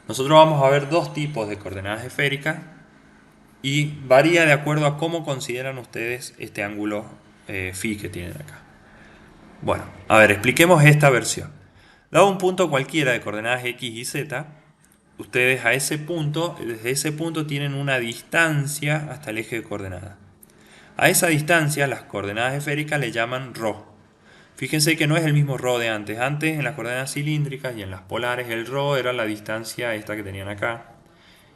Nosotros vamos a ver dos tipos de coordenadas esféricas y varía de acuerdo a cómo consideran ustedes este ángulo phi que tienen acá. Bueno, a ver, expliquemos esta versión. Dado un punto cualquiera de coordenadas x y z, ustedes desde ese punto tienen una distancia hasta el eje de coordenadas. A esa distancia las coordenadas esféricas le llaman ρ. Fíjense que no es el mismo ρ de antes. Antes en las coordenadas cilíndricas y en las polares el ρ era la distancia esta que tenían acá.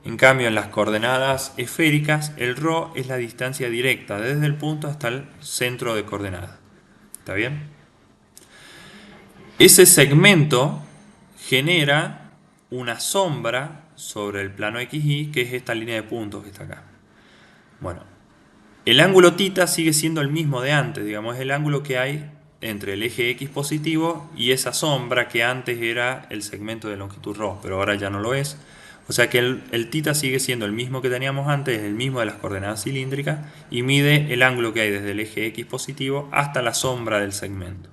En cambio en las coordenadas esféricas el ρ es la distancia directa desde el punto hasta el centro de coordenadas. ¿Está bien? Ese segmento genera una sombra sobre el plano XY, que es esta línea de puntos que está acá. Bueno, el ángulo θ sigue siendo el mismo de antes, digamos, es el ángulo que hay entre el eje X positivo y esa sombra que antes era el segmento de longitud ρ, pero ahora ya no lo es. O sea que el θ sigue siendo el mismo que teníamos antes, es el mismo de las coordenadas cilíndricas y mide el ángulo que hay desde el eje X positivo hasta la sombra del segmento.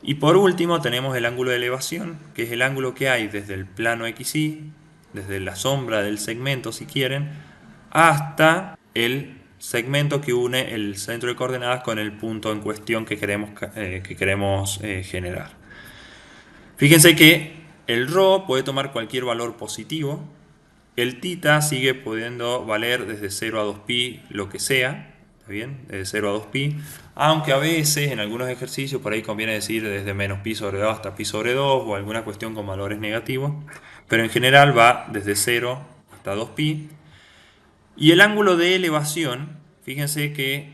Y por último tenemos el ángulo de elevación, que es el ángulo que hay desde el plano XY, desde la sombra del segmento si quieren, hasta el segmento que une el centro de coordenadas con el punto en cuestión que queremos generar. Fíjense que el ρ puede tomar cualquier valor positivo, el θ sigue pudiendo valer desde 0 a 2pi lo que sea, ¿está bien? Desde 0 a 2pi, aunque a veces en algunos ejercicios por ahí conviene decir desde menos pi sobre 2 hasta pi sobre 2 o alguna cuestión con valores negativos, pero en general va desde 0 hasta 2pi. Y el ángulo de elevación, fíjense que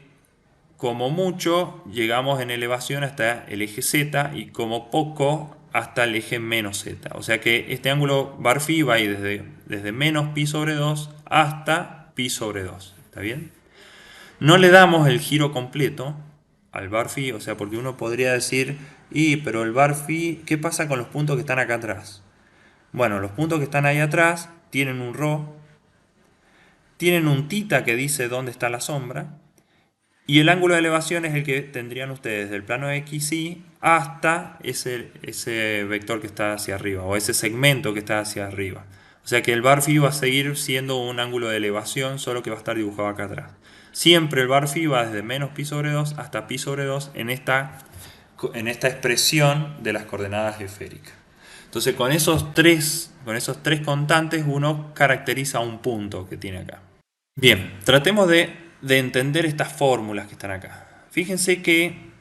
como mucho llegamos en elevación hasta el eje Z y como poco hasta el eje menos Z. O sea que este ángulo bar phi va a ir desde menos pi sobre 2 hasta pi sobre 2. ¿Está bien? No le damos el giro completo al bar phi, o sea, porque uno podría decir, pero el bar phi, ¿qué pasa con los puntos que están acá atrás? Bueno, los puntos que están ahí atrás tienen un ρ, tienen un θ que dice dónde está la sombra, y el ángulo de elevación es el que tendrían ustedes del plano XY hasta ese vector que está hacia arriba, o ese segmento que está hacia arriba. O sea que el bar phi va a seguir siendo un ángulo de elevación, solo que va a estar dibujado acá atrás. Siempre el bar phi va desde menos pi sobre 2 hasta pi sobre 2 en esta expresión de las coordenadas esféricas. Entonces con esos tres constantes uno caracteriza un punto que tiene acá. Bien, tratemos de entender estas fórmulas que están acá. Fíjense que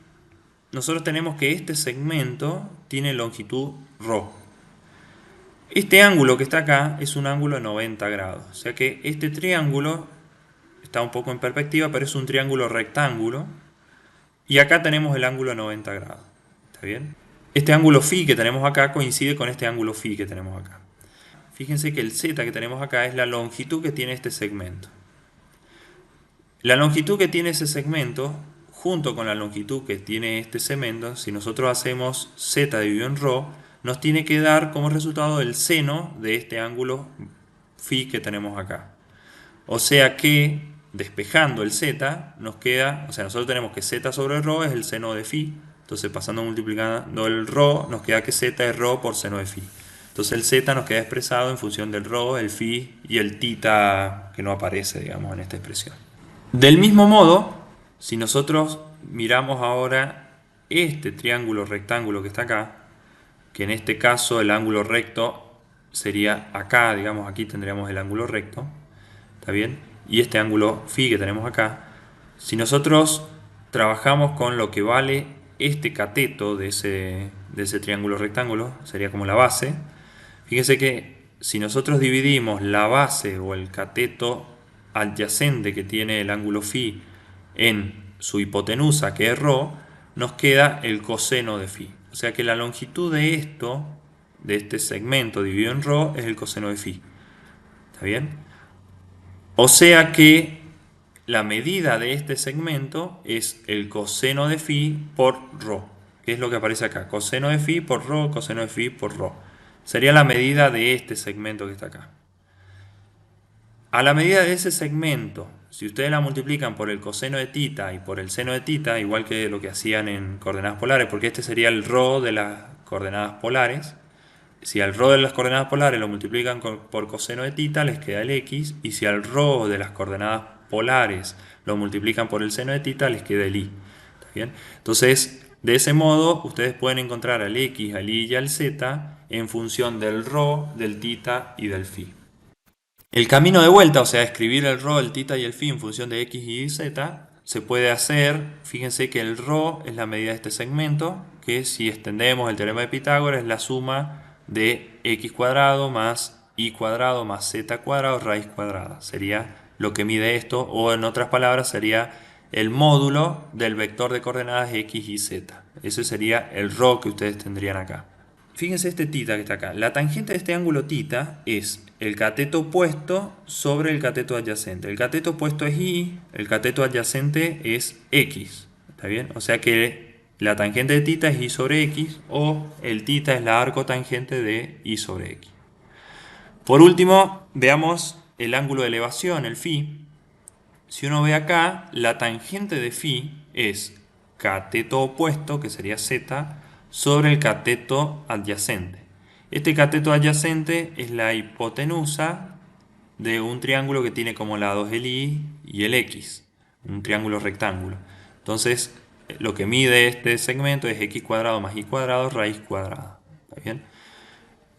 nosotros tenemos que este segmento tiene longitud ρ. Este ángulo que está acá es un ángulo de 90 grados. O sea que este triángulo está un poco en perspectiva, pero es un triángulo rectángulo. Y acá tenemos el ángulo de 90 grados. ¿Está bien? Este ángulo phi que tenemos acá coincide con este ángulo phi que tenemos acá. Fíjense que el z que tenemos acá es la longitud que tiene este segmento. La longitud que tiene ese segmento, junto con la longitud que tiene este segmento, si nosotros hacemos z dividido en ρ, nos tiene que dar como resultado el seno de este ángulo phi que tenemos acá. O sea que, despejando el z, nos queda, o sea, nosotros tenemos que z sobre ρ es el seno de phi, entonces pasando multiplicando el ρ, nos queda que z es ρ por seno de phi. Entonces el z nos queda expresado en función del ρ, el phi y el θ que no aparece, digamos, en esta expresión. Del mismo modo, si nosotros miramos ahora este triángulo rectángulo que está acá, que en este caso el ángulo recto sería acá, digamos, aquí tendríamos el ángulo recto, ¿está bien? Y este ángulo phi que tenemos acá, si nosotros trabajamos con lo que vale este cateto de ese triángulo rectángulo, sería como la base, fíjense que si nosotros dividimos la base o el cateto adyacente que tiene el ángulo phi en su hipotenusa, que es ρ, nos queda el coseno de phi. O sea que la longitud de este segmento dividido en ρ, es el coseno de phi. ¿Está bien? O sea que la medida de este segmento es el coseno de phi por ρ, que es lo que aparece acá. Coseno de phi por ρ, coseno de phi por ρ. Sería la medida de este segmento que está acá. A la medida de ese segmento, si ustedes la multiplican por el coseno de θ y por el seno de θ, igual que lo que hacían en coordenadas polares, porque este sería el ρ de las coordenadas polares, si al ρ de las coordenadas polares lo multiplican por coseno de θ, les queda el x, y si al ρ de las coordenadas polares lo multiplican por el seno de θ, les queda el y. ¿Está bien? Entonces, de ese modo, ustedes pueden encontrar al x, al y y al z en función del ρ, del θ y del phi. El camino de vuelta, o sea, escribir el ρ, el θ y el phi en función de x y z, se puede hacer, fíjense que el ρ es la medida de este segmento, que si extendemos el teorema de Pitágoras es la suma de x cuadrado más y cuadrado más z cuadrado raíz cuadrada. Sería lo que mide esto, o en otras palabras sería el módulo del vector de coordenadas x y z. Ese sería el ρ que ustedes tendrían acá. Fíjense este θ que está acá. La tangente de este ángulo θ es el cateto opuesto sobre el cateto adyacente. El cateto opuesto es y, el cateto adyacente es x. ¿Está bien? O sea que la tangente de θ es y sobre x, o el θ es la arcotangente de y sobre x. Por último, veamos el ángulo de elevación, el φ. Si uno ve acá, la tangente de φ es cateto opuesto, que sería z, sobre el cateto adyacente. Este cateto adyacente es la hipotenusa de un triángulo que tiene como lados el y el x, un triángulo rectángulo. Entonces, lo que mide este segmento es x cuadrado más y cuadrado raíz cuadrada. ¿Está bien?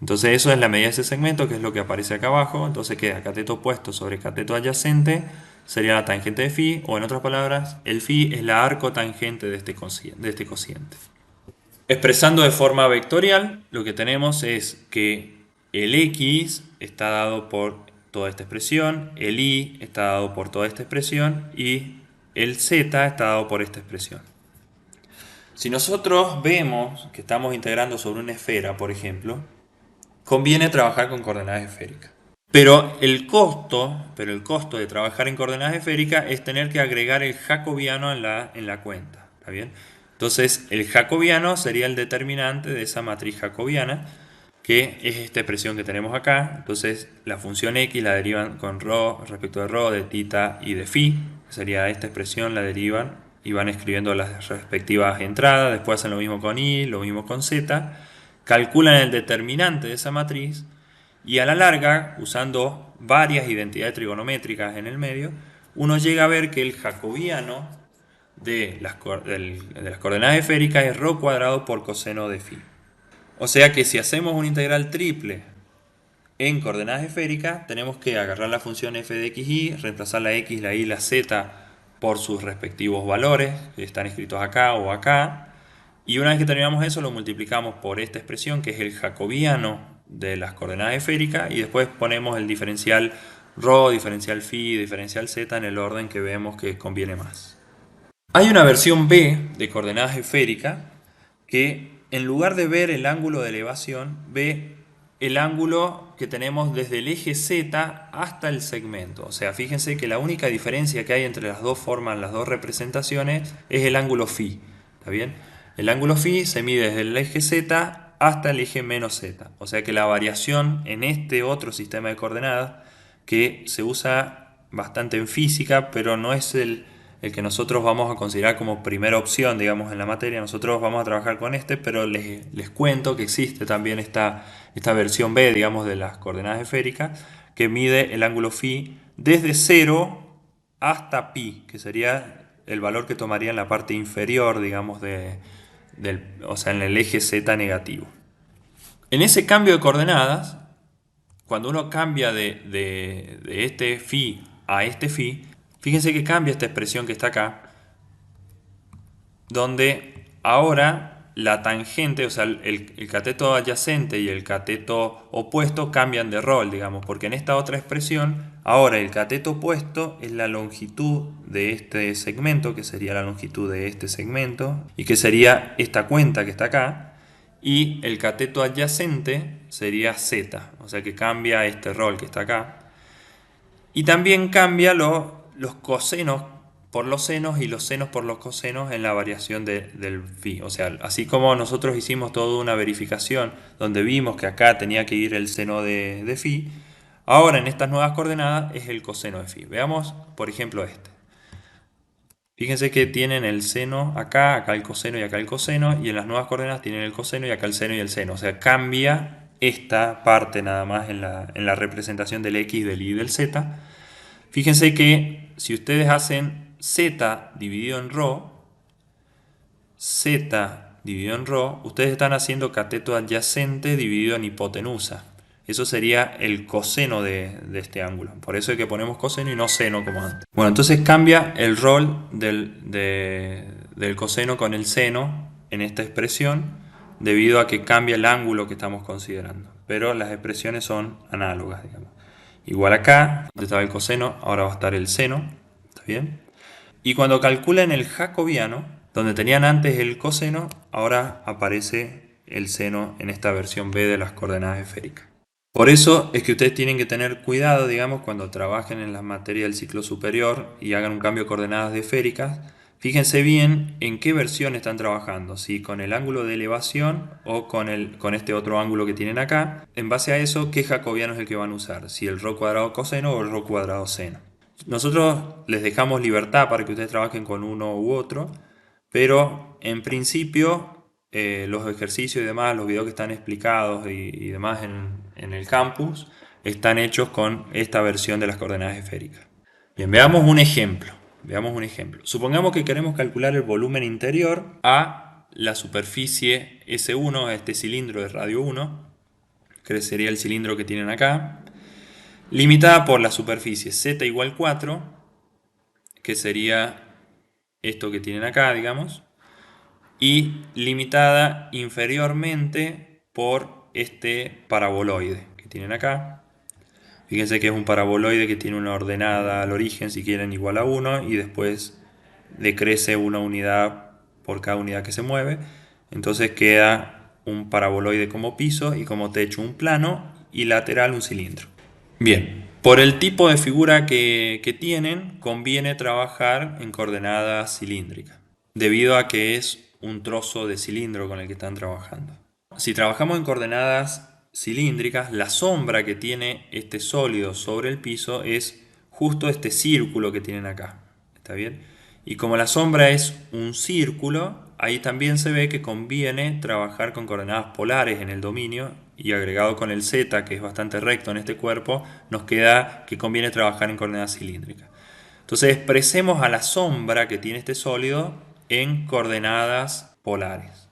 Entonces eso es la medida de ese segmento, que es lo que aparece acá abajo. Entonces queda cateto opuesto sobre cateto adyacente, sería la tangente de φ, o en otras palabras, el φ es la arcotangente de este cociente. Expresando de forma vectorial, lo que tenemos es que el x está dado por toda esta expresión, el y está dado por toda esta expresión y el z está dado por esta expresión. Si nosotros vemos que estamos integrando sobre una esfera, por ejemplo, conviene trabajar con coordenadas esféricas. Pero el costo de trabajar en coordenadas esféricas es tener que agregar el jacobiano en la cuenta. ¿Está bien? Entonces, el jacobiano sería el determinante de esa matriz jacobiana, que es esta expresión que tenemos acá. Entonces, la función x la derivan con ρ respecto de ρ, de θ y de φ. Sería esta expresión, la derivan y van escribiendo las respectivas entradas. Después hacen lo mismo con y, lo mismo con z. Calculan el determinante de esa matriz y a la larga, usando varias identidades trigonométricas en el medio, uno llega a ver que el jacobiano de las coordenadas esféricas es ρ cuadrado por coseno de φ. O sea que si hacemos una integral triple en coordenadas esféricas, tenemos que agarrar la función f de x y, reemplazar la x, la y, la z por sus respectivos valores, que están escritos acá o acá. Y una vez que terminamos eso, lo multiplicamos por esta expresión, que es el jacobiano de las coordenadas esféricas, y después ponemos el diferencial ρ, diferencial φ, diferencial z en el orden que vemos que conviene más. Hay una versión B de coordenadas esféricas que en lugar de ver el ángulo de elevación, ve el ángulo que tenemos desde el eje Z hasta el segmento. O sea, fíjense que la única diferencia que hay entre las dos formas, las dos representaciones, es el ángulo φ. ¿Está bien? El ángulo φ se mide desde el eje Z hasta el eje menos Z. O sea que la variación en este otro sistema de coordenadas, que se usa bastante en física, pero no es el que nosotros vamos a considerar como primera opción, digamos, en la materia. Nosotros vamos a trabajar con este, pero les cuento que existe también esta versión B, digamos, de las coordenadas esféricas, que mide el ángulo φ desde 0 hasta pi, que sería el valor que tomaría en la parte inferior, digamos, o sea, en el eje Z negativo. En ese cambio de coordenadas, cuando uno cambia de este φ a este φ, fíjense que cambia esta expresión que está acá, donde ahora la tangente, o sea, el cateto adyacente y el cateto opuesto cambian de rol, digamos, porque en esta otra expresión, ahora el cateto opuesto es la longitud de este segmento, que sería la longitud de este segmento, y que sería esta cuenta que está acá, y el cateto adyacente sería z, o sea que cambia este rol que está acá. Y también cambia los cosenos por los senos y los senos por los cosenos en la variación del φ. O sea, así como nosotros hicimos toda una verificación donde vimos que acá tenía que ir el seno de φ, ahora en estas nuevas coordenadas es el coseno de φ. Veamos, por ejemplo, este. Fíjense que tienen el seno acá el coseno y acá el coseno, y en las nuevas coordenadas tienen el coseno y acá el seno y el seno. O sea, cambia esta parte nada más en la representación del x, del y y del z. Fíjense que si ustedes hacen z dividido en z dividido en ρ, ustedes están haciendo cateto adyacente dividido en hipotenusa. Eso sería el coseno de este ángulo. Por eso es que ponemos coseno y no seno como antes. Bueno, entonces cambia el rol del coseno con el seno en esta expresión debido a que cambia el ángulo que estamos considerando. Pero las expresiones son análogas, digamos. Igual acá, donde estaba el coseno, ahora va a estar el seno. ¿Está bien? Y cuando calculan el jacobiano, donde tenían antes el coseno, ahora aparece el seno en esta versión B de las coordenadas esféricas. Por eso es que ustedes tienen que tener cuidado, digamos, cuando trabajen en la materia del ciclo superior y hagan un cambio de coordenadas esféricas. Fíjense bien en qué versión están trabajando, si con el ángulo de elevación o con este otro ángulo que tienen acá. En base a eso, ¿qué jacobiano es el que van a usar? Si el rho cuadrado coseno o el rho cuadrado seno. Nosotros les dejamos libertad para que ustedes trabajen con uno u otro, pero en principio los ejercicios y demás, los videos que están explicados y demás en el campus, están hechos con esta versión de las coordenadas esféricas. Bien, veamos un ejemplo. Veamos un ejemplo. Supongamos que queremos calcular el volumen interior a la superficie S1, a este cilindro de radio 1, que sería el cilindro que tienen acá, limitada por la superficie z igual 4, que sería esto que tienen acá, digamos, y limitada inferiormente por este paraboloide que tienen acá. Fíjense que es un paraboloide que tiene una ordenada al origen, si quieren, igual a 1, y después decrece una unidad por cada unidad que se mueve. Entonces queda un paraboloide como piso y como techo un plano y lateral un cilindro. Bien, por el tipo de figura que tienen, conviene trabajar en coordenadas cilíndricas, debido a que es un trozo de cilindro con el que están trabajando. Si trabajamos en coordenadas cilíndricas, la sombra que tiene este sólido sobre el piso es justo este círculo que tienen acá. ¿Está bien? Y como la sombra es un círculo, ahí también se ve que conviene trabajar con coordenadas polares en el dominio, y agregado con el z, que es bastante recto en este cuerpo, nos queda que conviene trabajar en coordenadas cilíndricas. Entonces expresemos a la sombra que tiene este sólido en coordenadas polares.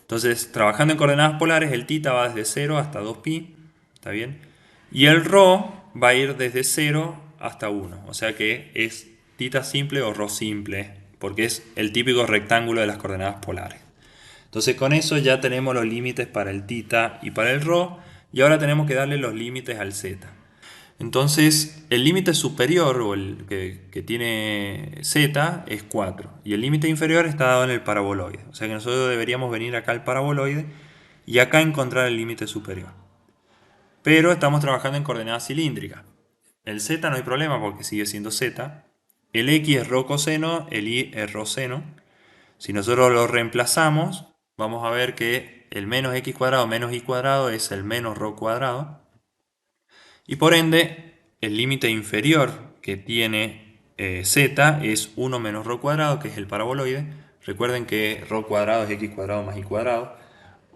Entonces, trabajando en coordenadas polares, el θ va desde 0 hasta 2pi, ¿está bien? Y el ρ va a ir desde 0 hasta 1, o sea que es θ simple o ρ simple, porque es el típico rectángulo de las coordenadas polares. Entonces con eso ya tenemos los límites para el θ y para el ρ, y ahora tenemos que darle los límites al z. Entonces el límite superior, o el que tiene z, es 4, y el límite inferior está dado en el paraboloide. O sea que nosotros deberíamos venir acá al paraboloide y acá encontrar el límite superior. Pero estamos trabajando en coordenadas cilíndricas. El z no hay problema porque sigue siendo z. El x es rho coseno, el y es rho seno. Si nosotros lo reemplazamos, vamos a ver que el menos x cuadrado menos y cuadrado es el menos rho cuadrado. Y por ende, el límite inferior que tiene z es 1 menos rho cuadrado, que es el paraboloide. Recuerden que rho cuadrado es x cuadrado más y cuadrado.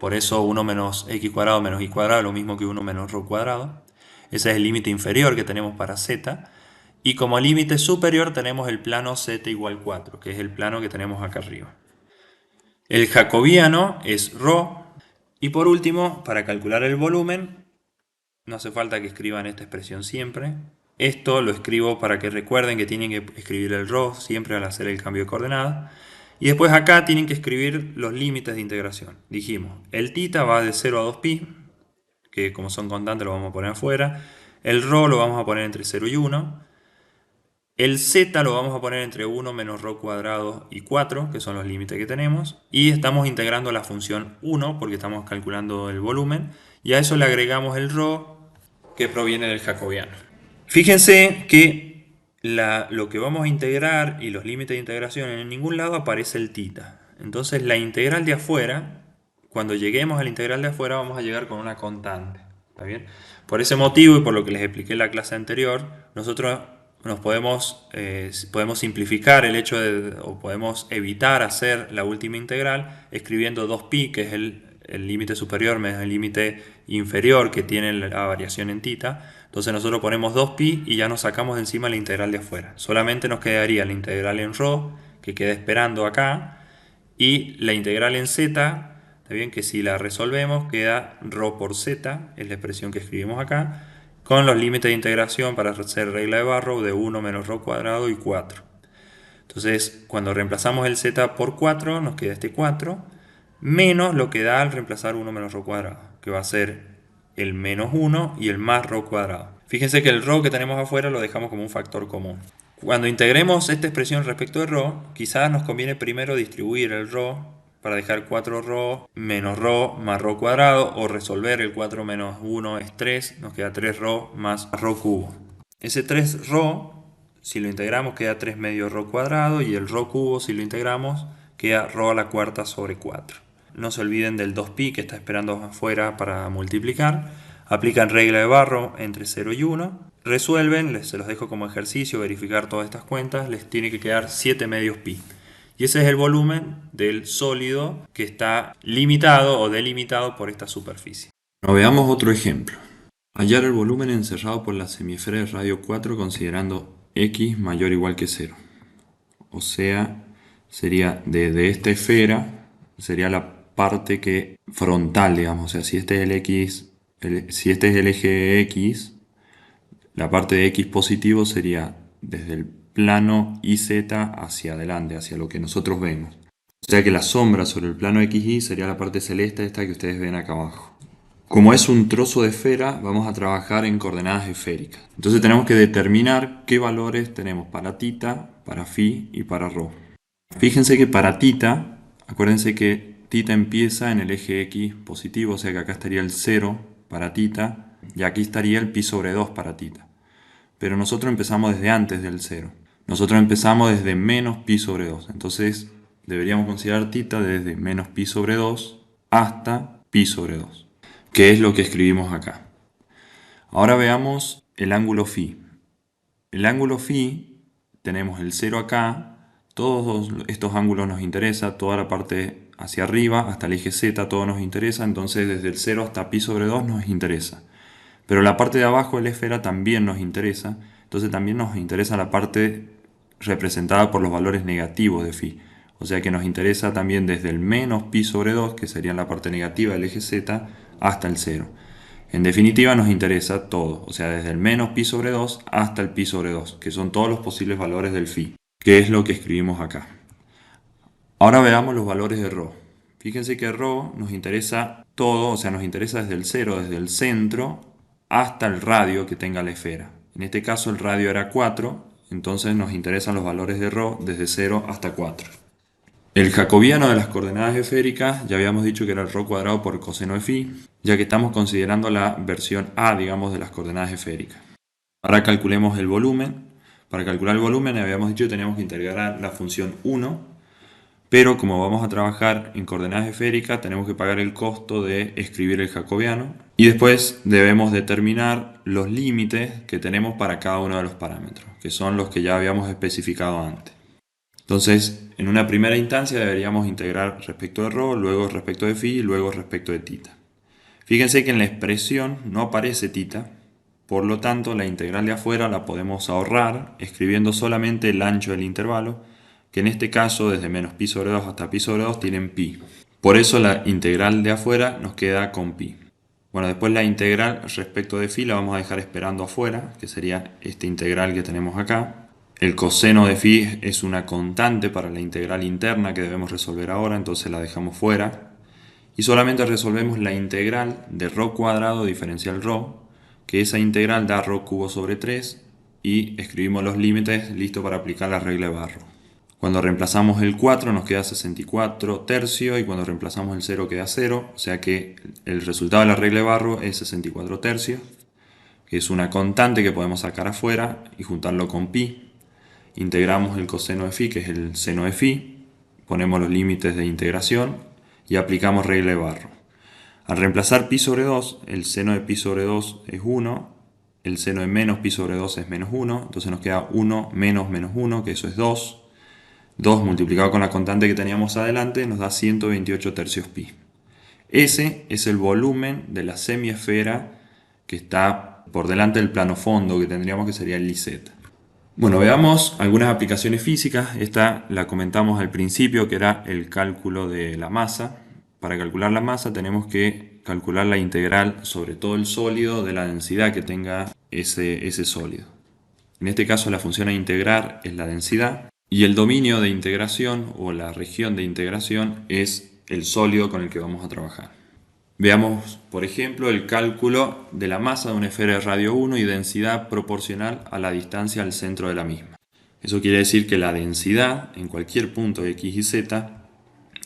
Por eso 1 menos x cuadrado menos y cuadrado es lo mismo que 1 menos rho cuadrado. Ese es el límite inferior que tenemos para z. Y como límite superior tenemos el plano z igual 4, que es el plano que tenemos acá arriba. El jacobiano es ρ. Y por último, para calcular el volumen, no hace falta que escriban esta expresión siempre. Esto lo escribo para que recuerden que tienen que escribir el ρ siempre al hacer el cambio de coordenadas. Y después acá tienen que escribir los límites de integración. Dijimos, el θ va de 0 a 2pi, que como son constantes lo vamos a poner afuera. El ρ lo vamos a poner entre 0 y 1. El z lo vamos a poner entre 1 menos rho cuadrado y 4, que son los límites que tenemos. Y estamos integrando la función 1, porque estamos calculando el volumen. Y a eso le agregamos el ρ, que proviene del jacobiano. Fíjense que lo que vamos a integrar y los límites de integración, en ningún lado aparece el θ. Entonces la integral de afuera, cuando lleguemos a la integral de afuera, vamos a llegar con una constante. ¿Está bien? Por ese motivo y por lo que les expliqué en la clase anterior, nosotros podemos simplificar el hecho o podemos evitar hacer la última integral escribiendo 2pi, que es el límite superior menos el límite inferior que tiene la variación en θ. Entonces nosotros ponemos 2pi y ya nos sacamos de encima la integral de afuera. Solamente nos quedaría la integral en ρ, que queda esperando acá, y la integral en z Está bien que si la resolvemos queda ρ por z, es la expresión que escribimos acá, con los límites de integración para hacer regla de Barrow de 1 menos ρ cuadrado y 4. Entonces, cuando reemplazamos el z por 4, nos queda este 4, menos lo que da al reemplazar 1 menos ρ cuadrado, que va a ser el menos 1 y el más ρ cuadrado. Fíjense que el ρ que tenemos afuera lo dejamos como un factor común. Cuando integremos esta expresión respecto de ρ, quizás nos conviene primero distribuir el ρ para dejar 4ρ menos ρ más ρ cuadrado, o resolver el 4 menos 1 es 3, nos queda 3ρ más ρ cubo. Ese 3ρ, si lo integramos, queda 3 medio ρ cuadrado, y el ρ cubo, si lo integramos, queda ρ a la cuarta sobre 4. No se olviden del 2pi que está esperando afuera para multiplicar. Aplican regla de Barrow entre 0 y 1. Resuelven, se los dejo como ejercicio, verificar todas estas cuentas. Les tiene que quedar 7 medios pi. Y ese es el volumen del sólido que está limitado o delimitado por esta superficie.
Bueno, veamos otro ejemplo. Hallar el volumen encerrado por la semiesfera de radio 4 considerando x mayor o igual que 0. O sea, sería desde esta esfera, sería la parte que frontal, digamos. O sea, si este es el x, si este es el eje x, la parte de x positivo sería desde el plano YZ hacia adelante, hacia lo que nosotros vemos. O sea que la sombra sobre el plano XY sería la parte celeste esta que ustedes ven acá abajo. Como es un trozo de esfera, vamos a trabajar en coordenadas esféricas. Entonces tenemos que determinar qué valores tenemos para θ, para φ y para ρ. Fíjense que para θ, acuérdense que θ empieza en el eje X positivo, o sea que acá estaría el 0 para θ, y aquí estaría el pi sobre 2 para θ. Pero nosotros empezamos desde antes del 0. Nosotros empezamos desde menos pi sobre 2. Entonces deberíamos considerar θ desde menos pi sobre 2 hasta pi sobre 2, que es lo que escribimos acá. Ahora veamos el ángulo φ. El ángulo φ, tenemos el 0 acá. Todos estos ángulos nos interesa, toda la parte hacia arriba hasta el eje Z, todo nos interesa. Entonces desde el 0 hasta pi sobre 2 nos interesa. Pero la parte de abajo de la esfera también nos interesa, entonces también nos interesa la parte representada por los valores negativos de φ. O sea que nos interesa también desde el menos pi sobre 2, que sería la parte negativa del eje Z, hasta el 0. En definitiva nos interesa todo, o sea desde el menos pi sobre 2 hasta el pi sobre 2, que son todos los posibles valores del φ, que es lo que escribimos acá. Ahora veamos los valores de ρ. Fíjense que ρ nos interesa todo, o sea nos interesa desde el 0, desde el centro, hasta el radio que tenga la esfera. En este caso el radio era 4, entonces nos interesan los valores de ρ desde 0 hasta 4. El jacobiano de las coordenadas esféricas ya habíamos dicho que era el ρ cuadrado por coseno de φ, ya que estamos considerando la versión A, digamos, de las coordenadas esféricas. Ahora calculemos el volumen. Para calcular el volumen habíamos dicho que teníamos que integrar la función 1, pero como vamos a trabajar en coordenadas esféricas, tenemos que pagar el costo de escribir el jacobiano. Y después debemos determinar los límites que tenemos para cada uno de los parámetros, que son los que ya habíamos especificado antes. Entonces, en una primera instancia deberíamos integrar respecto de ρ, luego respecto de φ y luego respecto de θ. Fíjense que en la expresión no aparece θ, por lo tanto la integral de afuera la podemos ahorrar escribiendo solamente el ancho del intervalo, que en este caso desde menos pi sobre 2 hasta pi sobre 2 tienen pi. Por eso la integral de afuera nos queda con pi. Bueno, después la integral respecto de φ la vamos a dejar esperando afuera, que sería esta integral que tenemos acá. El coseno de φ es una constante para la integral interna que debemos resolver ahora, entonces la dejamos fuera. Y solamente resolvemos la integral de ρ cuadrado diferencial ρ, que esa integral da ρ cubo sobre 3, y escribimos los límites, listo para aplicar la regla de Barrow. Cuando reemplazamos el 4 nos queda 64 tercios, y cuando reemplazamos el 0 queda 0, o sea que el resultado de la regla de Barrow es 64 tercios, que es una constante que podemos sacar afuera y juntarlo con pi. Integramos el coseno de φ, que es el seno de φ, ponemos los límites de integración y aplicamos regla de Barrow. Al reemplazar pi sobre 2, el seno de pi sobre 2 es 1, el seno de menos pi sobre 2 es menos 1, entonces nos queda 1 menos menos 1, que eso es 2. 2 multiplicado con la constante que teníamos adelante nos da 128 tercios pi. Ese es el volumen de la semiesfera que está por delante del plano fondo, que tendríamos que sería el LZ. Bueno, veamos algunas aplicaciones físicas. Esta la comentamos al principio, que era el cálculo de la masa. para calcular la masa tenemos que calcular la integral sobre todo el sólido de la densidad que tenga ese sólido. En este caso la función a integrar es la densidad y el dominio de integración o la región de integración es el sólido con el que vamos a trabajar. Veamos, por ejemplo, el cálculo de la masa de una esfera de radio 1 y densidad proporcional a la distancia al centro de la misma. Eso quiere decir que la densidad en cualquier punto de x y z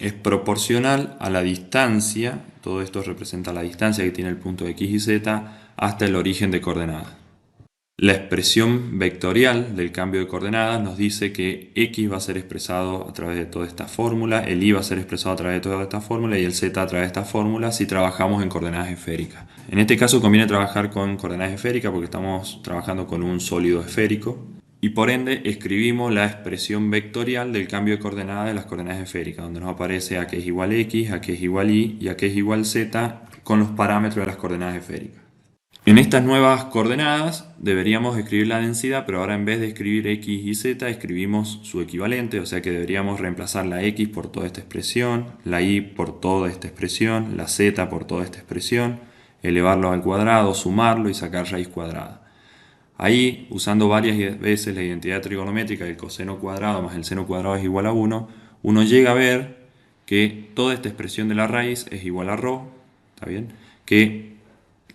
es proporcional a la distancia, todo esto representa la distancia que tiene el punto de x y z hasta el origen de coordenadas. La expresión vectorial del cambio de coordenadas nos dice que x va a ser expresado a través de toda esta fórmula, el y va a ser expresado a través de toda esta fórmula y el z a través de esta fórmula si trabajamos en coordenadas esféricas. En este caso conviene trabajar con coordenadas esféricas porque estamos trabajando con un sólido esférico y por ende escribimos la expresión vectorial del cambio de coordenadas de las coordenadas esféricas, donde nos aparece a que es igual x, a que es igual y a que es igual z con los parámetros de las coordenadas esféricas. En estas nuevas coordenadas deberíamos escribir la densidad, pero ahora en vez de escribir x y z escribimos su equivalente, o sea que deberíamos reemplazar la x por toda esta expresión, la y por toda esta expresión, la z por toda esta expresión, elevarlo al cuadrado, sumarlo y sacar raíz cuadrada. Ahí, usando varias veces la identidad trigonométrica del coseno cuadrado más el seno cuadrado es igual a 1, uno llega a ver que toda esta expresión de la raíz es igual a ρ, ¿está bien? Que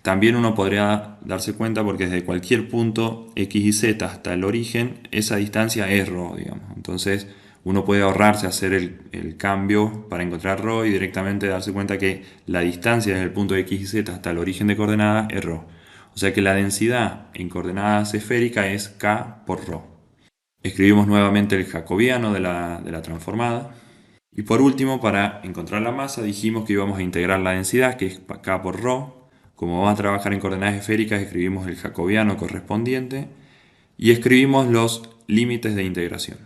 también uno podría darse cuenta porque desde cualquier punto x y z hasta el origen, esa distancia es ρ, digamos. Entonces uno puede ahorrarse hacer el cambio para encontrar ρ y directamente darse cuenta que la distancia desde el punto de x y z hasta el origen de coordenadas es ρ. O sea que la densidad en coordenadas esféricas es k por ρ. Escribimos nuevamente el jacobiano de la transformada. Y por último, para encontrar la masa, dijimos que íbamos a integrar la densidad, que es k por ρ. Como vamos a trabajar en coordenadas esféricas, escribimos el jacobiano correspondiente y escribimos los límites de integración.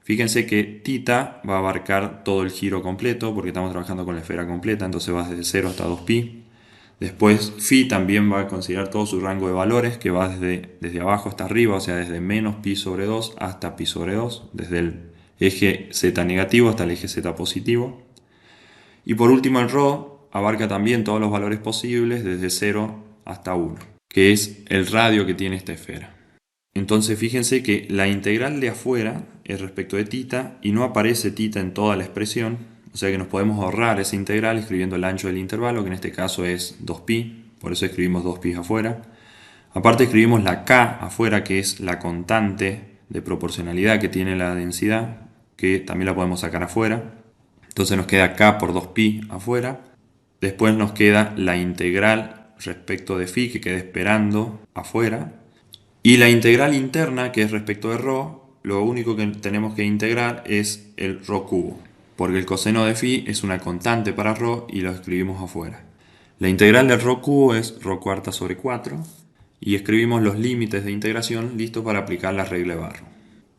Fíjense que θ va a abarcar todo el giro completo porque estamos trabajando con la esfera completa, entonces va desde 0 hasta 2π. Después φ también va a considerar todo su rango de valores que va desde abajo hasta arriba, o sea desde menos π sobre 2 hasta π sobre 2, desde el eje z negativo hasta el eje z positivo. Y por último el ρ abarca también todos los valores posibles desde 0 hasta 1, que es el radio que tiene esta esfera. Entonces fíjense que la integral de afuera es respecto de θ y no aparece θ en toda la expresión, o sea que nos podemos ahorrar esa integral escribiendo el ancho del intervalo, que en este caso es 2π, por eso escribimos 2π afuera. Aparte escribimos la k afuera, que es la constante de proporcionalidad que tiene la densidad, que también la podemos sacar afuera. Entonces nos queda k por 2π afuera. Después nos queda la integral respecto de φ que queda esperando afuera. Y la integral interna, que es respecto de ρ, lo único que tenemos que integrar es el ρ cubo, porque el coseno de φ es una constante para ρ y lo escribimos afuera. La integral del ρ cubo es ρ cuarta sobre 4 y escribimos los límites de integración listos para aplicar la regla de Barrow.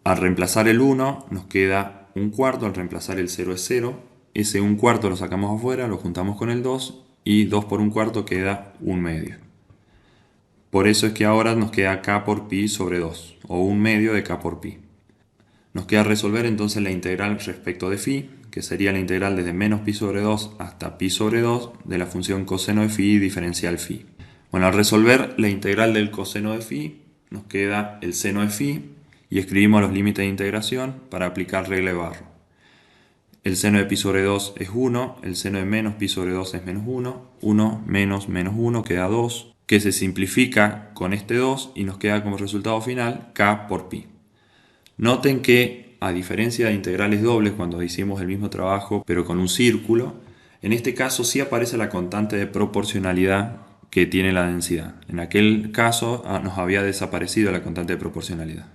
Al reemplazar el 1 nos queda 1/4, al reemplazar el 0 es 0. Ese 1/4 lo sacamos afuera, lo juntamos con el 2 y 2 por 1/4 queda 1/2. Por eso es que ahora nos queda k por π sobre 2, o 1/2 de k por π. Nos queda resolver entonces la integral respecto de φ, que sería la integral desde menos π sobre 2 hasta π sobre 2 de la función coseno de φ diferencial φ. Bueno, al resolver la integral del coseno de φ, nos queda el seno de φ y escribimos los límites de integración para aplicar regla de Barrow. El seno de π sobre 2 es 1, el seno de menos π sobre 2 es menos 1, 1 menos menos 1 queda 2, que se simplifica con este 2 y nos queda como resultado final k por π. Noten que, a diferencia de integrales dobles cuando hicimos el mismo trabajo pero con un círculo, en este caso sí aparece la constante de proporcionalidad que tiene la densidad. En aquel caso nos había desaparecido la constante de proporcionalidad.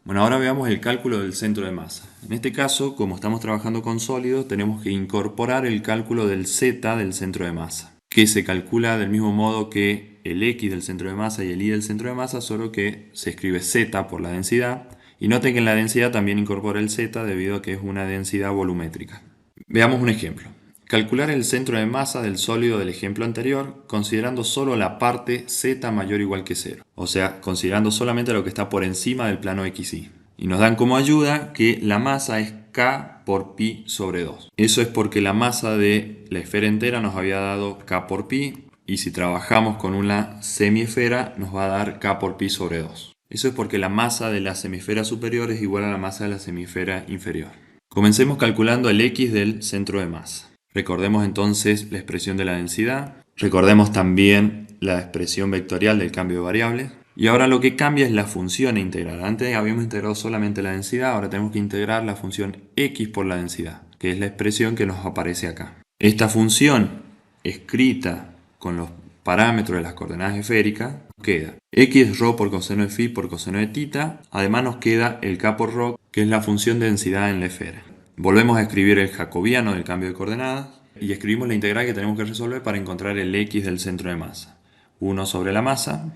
Bueno, ahora veamos el cálculo del centro de masa. En este caso, como estamos trabajando con sólidos, tenemos que incorporar el cálculo del z del centro de masa, que se calcula del mismo modo que el x del centro de masa y el y del centro de masa, solo que se escribe z por la densidad. Y noten que en la densidad también incorpora el z debido a que es una densidad volumétrica. Veamos un ejemplo. Calcular el centro de masa del sólido del ejemplo anterior considerando solo la parte z mayor o igual que 0. O sea, considerando solamente lo que está por encima del plano XY. Y nos dan como ayuda que la masa es k K por pi sobre 2. Eso es porque la masa de la esfera entera nos había dado K por pi, y si trabajamos con una semiesfera nos va a dar K por pi sobre 2. Eso es porque la masa de la semisfera superior es igual a la masa de la semisfera inferior. Comencemos calculando el X del centro de masa. Recordemos entonces la expresión de la densidad. Recordemos también la expresión vectorial del cambio de variables. Y ahora lo que cambia es la función a integrar. Antes habíamos integrado solamente la densidad, ahora tenemos que integrar la función X por la densidad, que es la expresión que nos aparece acá. Esta función, escrita con los parámetros de las coordenadas esféricas, queda x rho por coseno de phi por coseno de tita. Además nos queda el k por rho, que es la función de densidad en la esfera. Volvemos a escribir el jacobiano del cambio de coordenadas y escribimos la integral que tenemos que resolver para encontrar el x del centro de masa. 1 sobre la masa.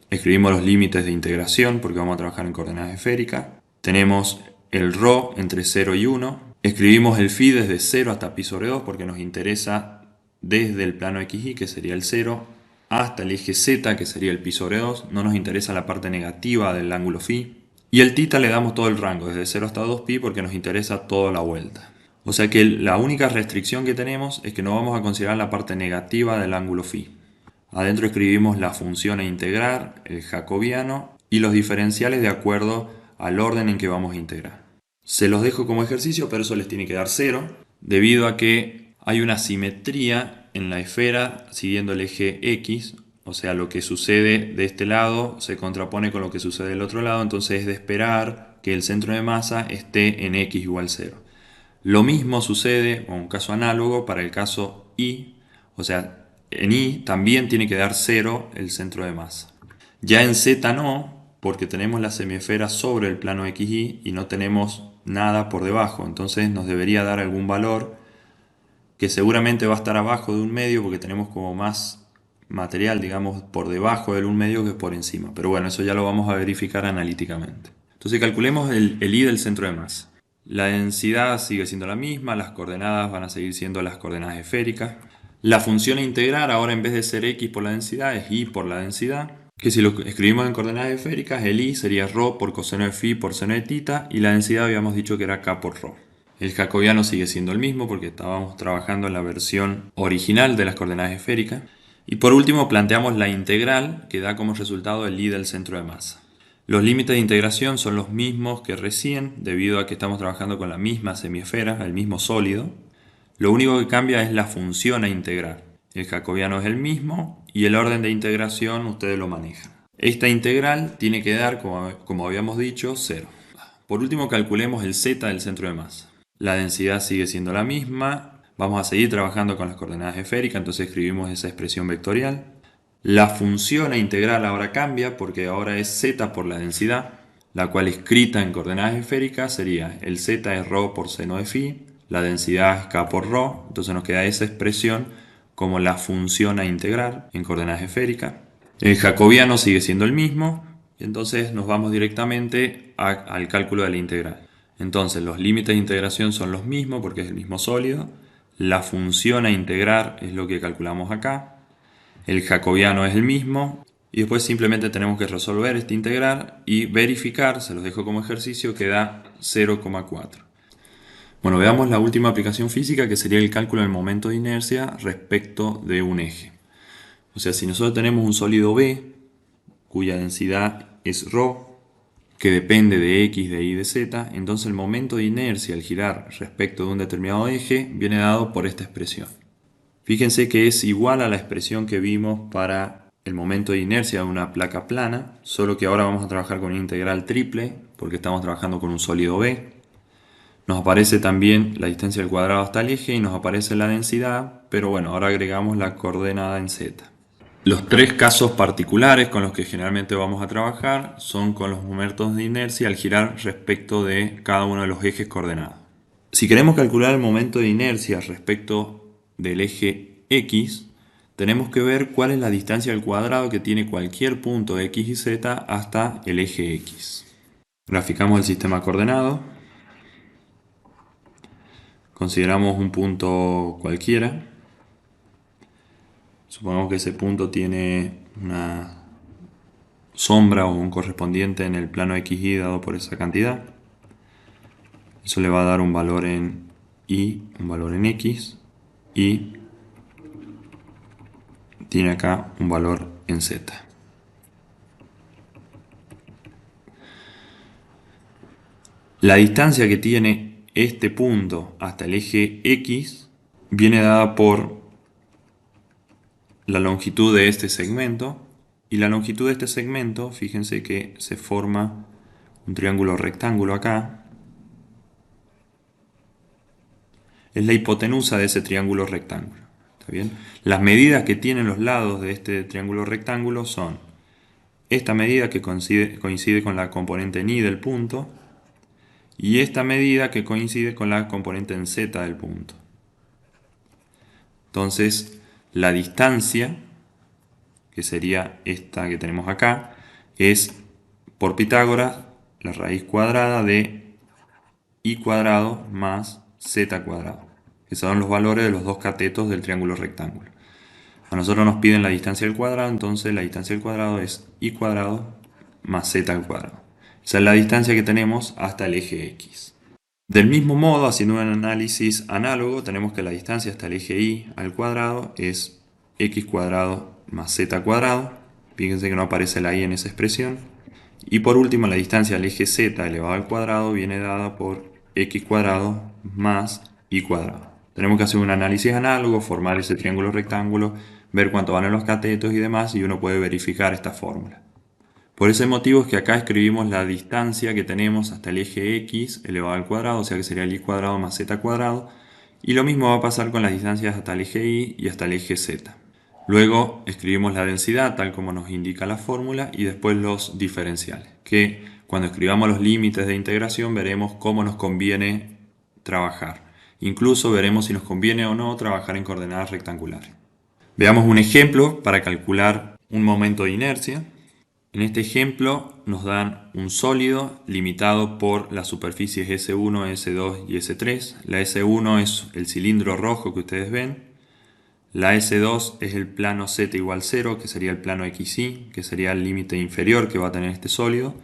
Escribimos los límites de integración porque vamos a trabajar en coordenadas esféricas. Tenemos el rho entre 0 y 1. Escribimos el phi desde 0 hasta pi sobre 2 porque nos interesa desde el plano XY, que sería el 0, hasta el eje Z, que sería el pi sobre 2. No nos interesa la parte negativa del ángulo phi. Y el tita le damos todo el rango, desde 0 hasta 2pi, porque nos interesa toda la vuelta. O sea que la única restricción que tenemos es que no vamos a considerar la parte negativa del ángulo phi. Adentro escribimos la función a integrar, el jacobiano y los diferenciales de acuerdo al orden en que vamos a integrar. Se los dejo como ejercicio, pero eso les tiene que dar 0, debido a que hay una simetría en la esfera siguiendo el eje X, o sea, lo que sucede de este lado se contrapone con lo que sucede del otro lado, entonces es de esperar que el centro de masa esté en X igual 0. Lo mismo sucede, o un caso análogo, para el caso Y, o sea, en Y también tiene que dar 0 el centro de masa. Ya en Z no, porque tenemos la semiesfera sobre el plano XY y no tenemos nada por debajo, entonces nos debería dar algún valor que seguramente va a estar abajo de un medio porque tenemos como más material, digamos, por debajo del un medio que por encima. Pero bueno, eso ya lo vamos a verificar analíticamente. Entonces calculemos el Y del centro de masa. La densidad sigue siendo la misma, las coordenadas van a seguir siendo las coordenadas esféricas. La función a integrar ahora en vez de ser X por la densidad es Y por la densidad, que si lo escribimos en coordenadas esféricas, el Y sería rho por coseno de phi por seno de tita y la densidad habíamos dicho que era K por rho. El jacobiano sigue siendo el mismo porque estábamos trabajando en la versión original de las coordenadas esféricas. Y por último planteamos la integral que da como resultado el Y del centro de masa. Los límites de integración son los mismos que recién debido a que estamos trabajando con la misma semiesfera, el mismo sólido. Lo único que cambia es la función a integrar. El jacobiano es el mismo y el orden de integración ustedes lo manejan. Esta integral tiene que dar, como habíamos dicho, 0. Por último calculemos el z del centro de masa. La densidad sigue siendo la misma. Vamos a seguir trabajando con las coordenadas esféricas, entonces escribimos esa expresión vectorial. La función a integrar ahora cambia porque ahora es z por la densidad, la cual escrita en coordenadas esféricas sería el z es rho por seno de phi, la densidad es k por rho, entonces nos queda esa expresión como la función a integrar en coordenadas esféricas. El jacobiano sigue siendo el mismo, y entonces nos vamos directamente al cálculo de la integral. Entonces los límites de integración son los mismos porque es el mismo sólido. La función a integrar es lo que calculamos acá. El jacobiano es el mismo. Y después simplemente tenemos que resolver esta integral y verificar, se los dejo como ejercicio, que da 0,4. Bueno, veamos la última aplicación física que sería el cálculo del momento de inercia respecto de un eje. O sea, si nosotros tenemos un sólido B, cuya densidad es ρ, que depende de x, de y, de z, entonces el momento de inercia al girar respecto de un determinado eje viene dado por esta expresión. Fíjense que es igual a la expresión que vimos para el momento de inercia de una placa plana, solo que ahora vamos a trabajar con una integral triple, porque estamos trabajando con un sólido B. Nos aparece también la distancia al cuadrado hasta el eje y nos aparece la densidad, pero bueno, ahora agregamos la coordenada en z. Los tres casos particulares con los que generalmente vamos a trabajar son con los momentos de inercia al girar respecto de cada uno de los ejes coordenados. Si queremos calcular el momento de inercia respecto del eje X, tenemos que ver cuál es la distancia al cuadrado que tiene cualquier punto de X y Z hasta el eje X. Graficamos el sistema coordenado. Consideramos un punto cualquiera. Supongamos que ese punto tiene una sombra o un correspondiente en el plano XY dado por esa cantidad. Eso le va a dar un valor en y, un valor en x, y tiene acá un valor en z. La distancia que tiene este punto hasta el eje x viene dada por la longitud de este segmento, y la longitud de este segmento, fíjense que se forma un triángulo rectángulo acá, es la hipotenusa de ese triángulo rectángulo. ¿Está bien? Las medidas que tienen los lados de este triángulo rectángulo son esta medida que coincide con la componente ni del punto, y esta medida que coincide con la componente en z del punto. Entonces, la distancia, que sería esta que tenemos acá, es por Pitágoras la raíz cuadrada de y cuadrado más z cuadrado, que son los valores de los dos catetos del triángulo rectángulo. A nosotros nos piden la distancia al cuadrado, entonces la distancia al cuadrado es y cuadrado más z al cuadrado. Esa es la distancia que tenemos hasta el eje x. Del mismo modo, haciendo un análisis análogo, tenemos que la distancia hasta el eje y al cuadrado es x cuadrado más z cuadrado. Fíjense que no aparece la y en esa expresión. Y por último, la distancia al eje z elevado al cuadrado viene dada por x cuadrado más y cuadrado. Tenemos que hacer un análisis análogo, formar ese triángulo rectángulo, ver cuánto van en los catetos y demás, y uno puede verificar esta fórmula. Por ese motivo es que acá escribimos la distancia que tenemos hasta el eje x elevado al cuadrado, o sea que sería el y cuadrado más z cuadrado, y lo mismo va a pasar con las distancias hasta el eje y y hasta el eje z. Luego escribimos la densidad tal como nos indica la fórmula y después los diferenciales, que cuando escribamos los límites de integración veremos cómo nos conviene trabajar. Incluso veremos si nos conviene o no trabajar en coordenadas rectangulares. Veamos un ejemplo para calcular un momento de inercia. En este ejemplo nos dan un sólido limitado por las superficies S1, S2 y S3. La S1 es el cilindro rojo que ustedes ven. La S2 es el plano Z igual 0, que sería el plano XY, que sería el límite inferior que va a tener este sólido.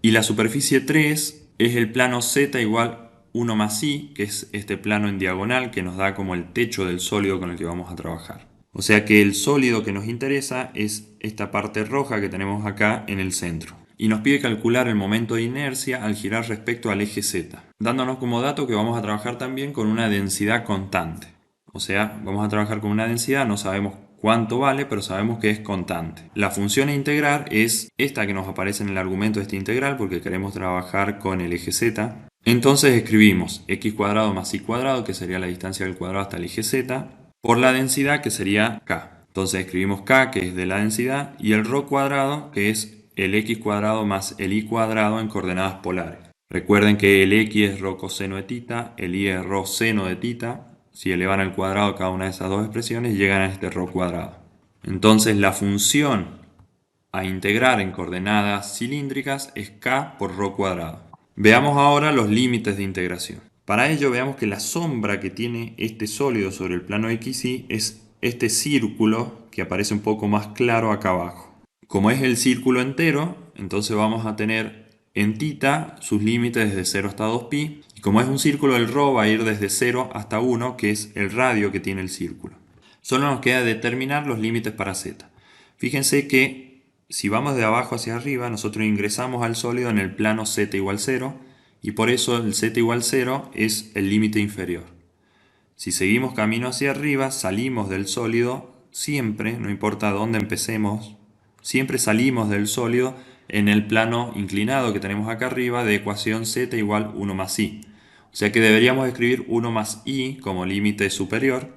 Y la superficie 3 es el plano Z igual 1 más Y, que es este plano en diagonal que nos da como el techo del sólido con el que vamos a trabajar. O sea que el sólido que nos interesa es esta parte roja que tenemos acá en el centro. Y nos pide calcular el momento de inercia al girar respecto al eje Z, dándonos como dato que vamos a trabajar también con una densidad constante. O sea, vamos a trabajar con una densidad, no sabemos cuánto vale, pero sabemos que es constante. La función a integrar es esta que nos aparece en el argumento de esta integral, porque queremos trabajar con el eje z. Entonces escribimos x cuadrado más y cuadrado, que sería la distancia del cuadrado hasta el eje z, por la densidad, que sería k. Entonces escribimos k, que es de la densidad, y el ρ cuadrado, que es el x cuadrado más el y cuadrado en coordenadas polares. Recuerden que el x es ρ coseno de tita, el y es ρ seno de tita. Si elevan al cuadrado cada una de esas dos expresiones, llegan a este ρ cuadrado. Entonces la función a integrar en coordenadas cilíndricas es k por ρ cuadrado. Veamos ahora los límites de integración. Para ello veamos que la sombra que tiene este sólido sobre el plano XY es este círculo que aparece un poco más claro acá abajo. Como es el círculo entero, entonces vamos a tener en tita sus límites desde 0 hasta 2pi. Y como es un círculo, el ρ va a ir desde 0 hasta 1, que es el radio que tiene el círculo. Solo nos queda determinar los límites para z. Fíjense que si vamos de abajo hacia arriba, nosotros ingresamos al sólido en el plano z igual 0, y por eso el z igual 0 es el límite inferior. Si seguimos camino hacia arriba, salimos del sólido siempre, no importa dónde empecemos, siempre salimos del sólido en el plano inclinado que tenemos acá arriba de ecuación z igual 1 más i. O sea que deberíamos escribir 1 más i como límite superior,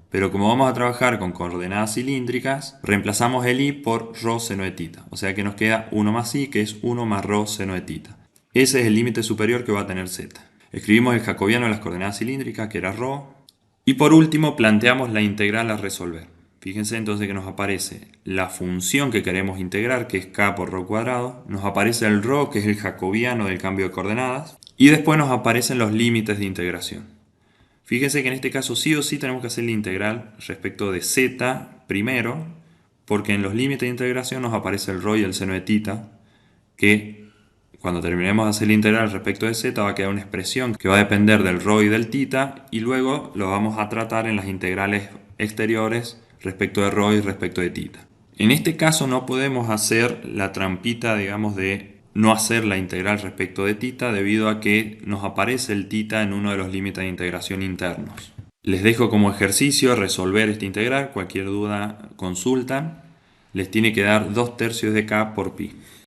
pero como vamos a trabajar con coordenadas cilíndricas, reemplazamos el i por ρ seno de tita. O sea que nos queda 1 más i, que es 1 más ρ seno de tita. Ese es el límite superior que va a tener z. Escribimos el jacobiano de las coordenadas cilíndricas, que era ρ. Y por último planteamos la integral a resolver. Fíjense entonces que nos aparece la función que queremos integrar, que es k por ρ cuadrado. Nos aparece el ρ, que es el jacobiano del cambio de coordenadas. Y después nos aparecen los límites de integración. Fíjense que en este caso sí o sí tenemos que hacer la integral respecto de z primero, porque en los límites de integración nos aparece el ρ y el seno de tita, que Cuando terminemos de hacer la integral respecto de z va a quedar una expresión que va a depender del ρ y del θ y luego lo vamos a tratar en las integrales exteriores respecto de ρ y respecto de θ. En este caso no podemos hacer la trampita, digamos, de no hacer la integral respecto de θ debido a que nos aparece el θ en uno de los límites de integración internos. Les dejo como ejercicio resolver esta integral, cualquier duda consultan. Les tiene que dar 2/3 de k por pi.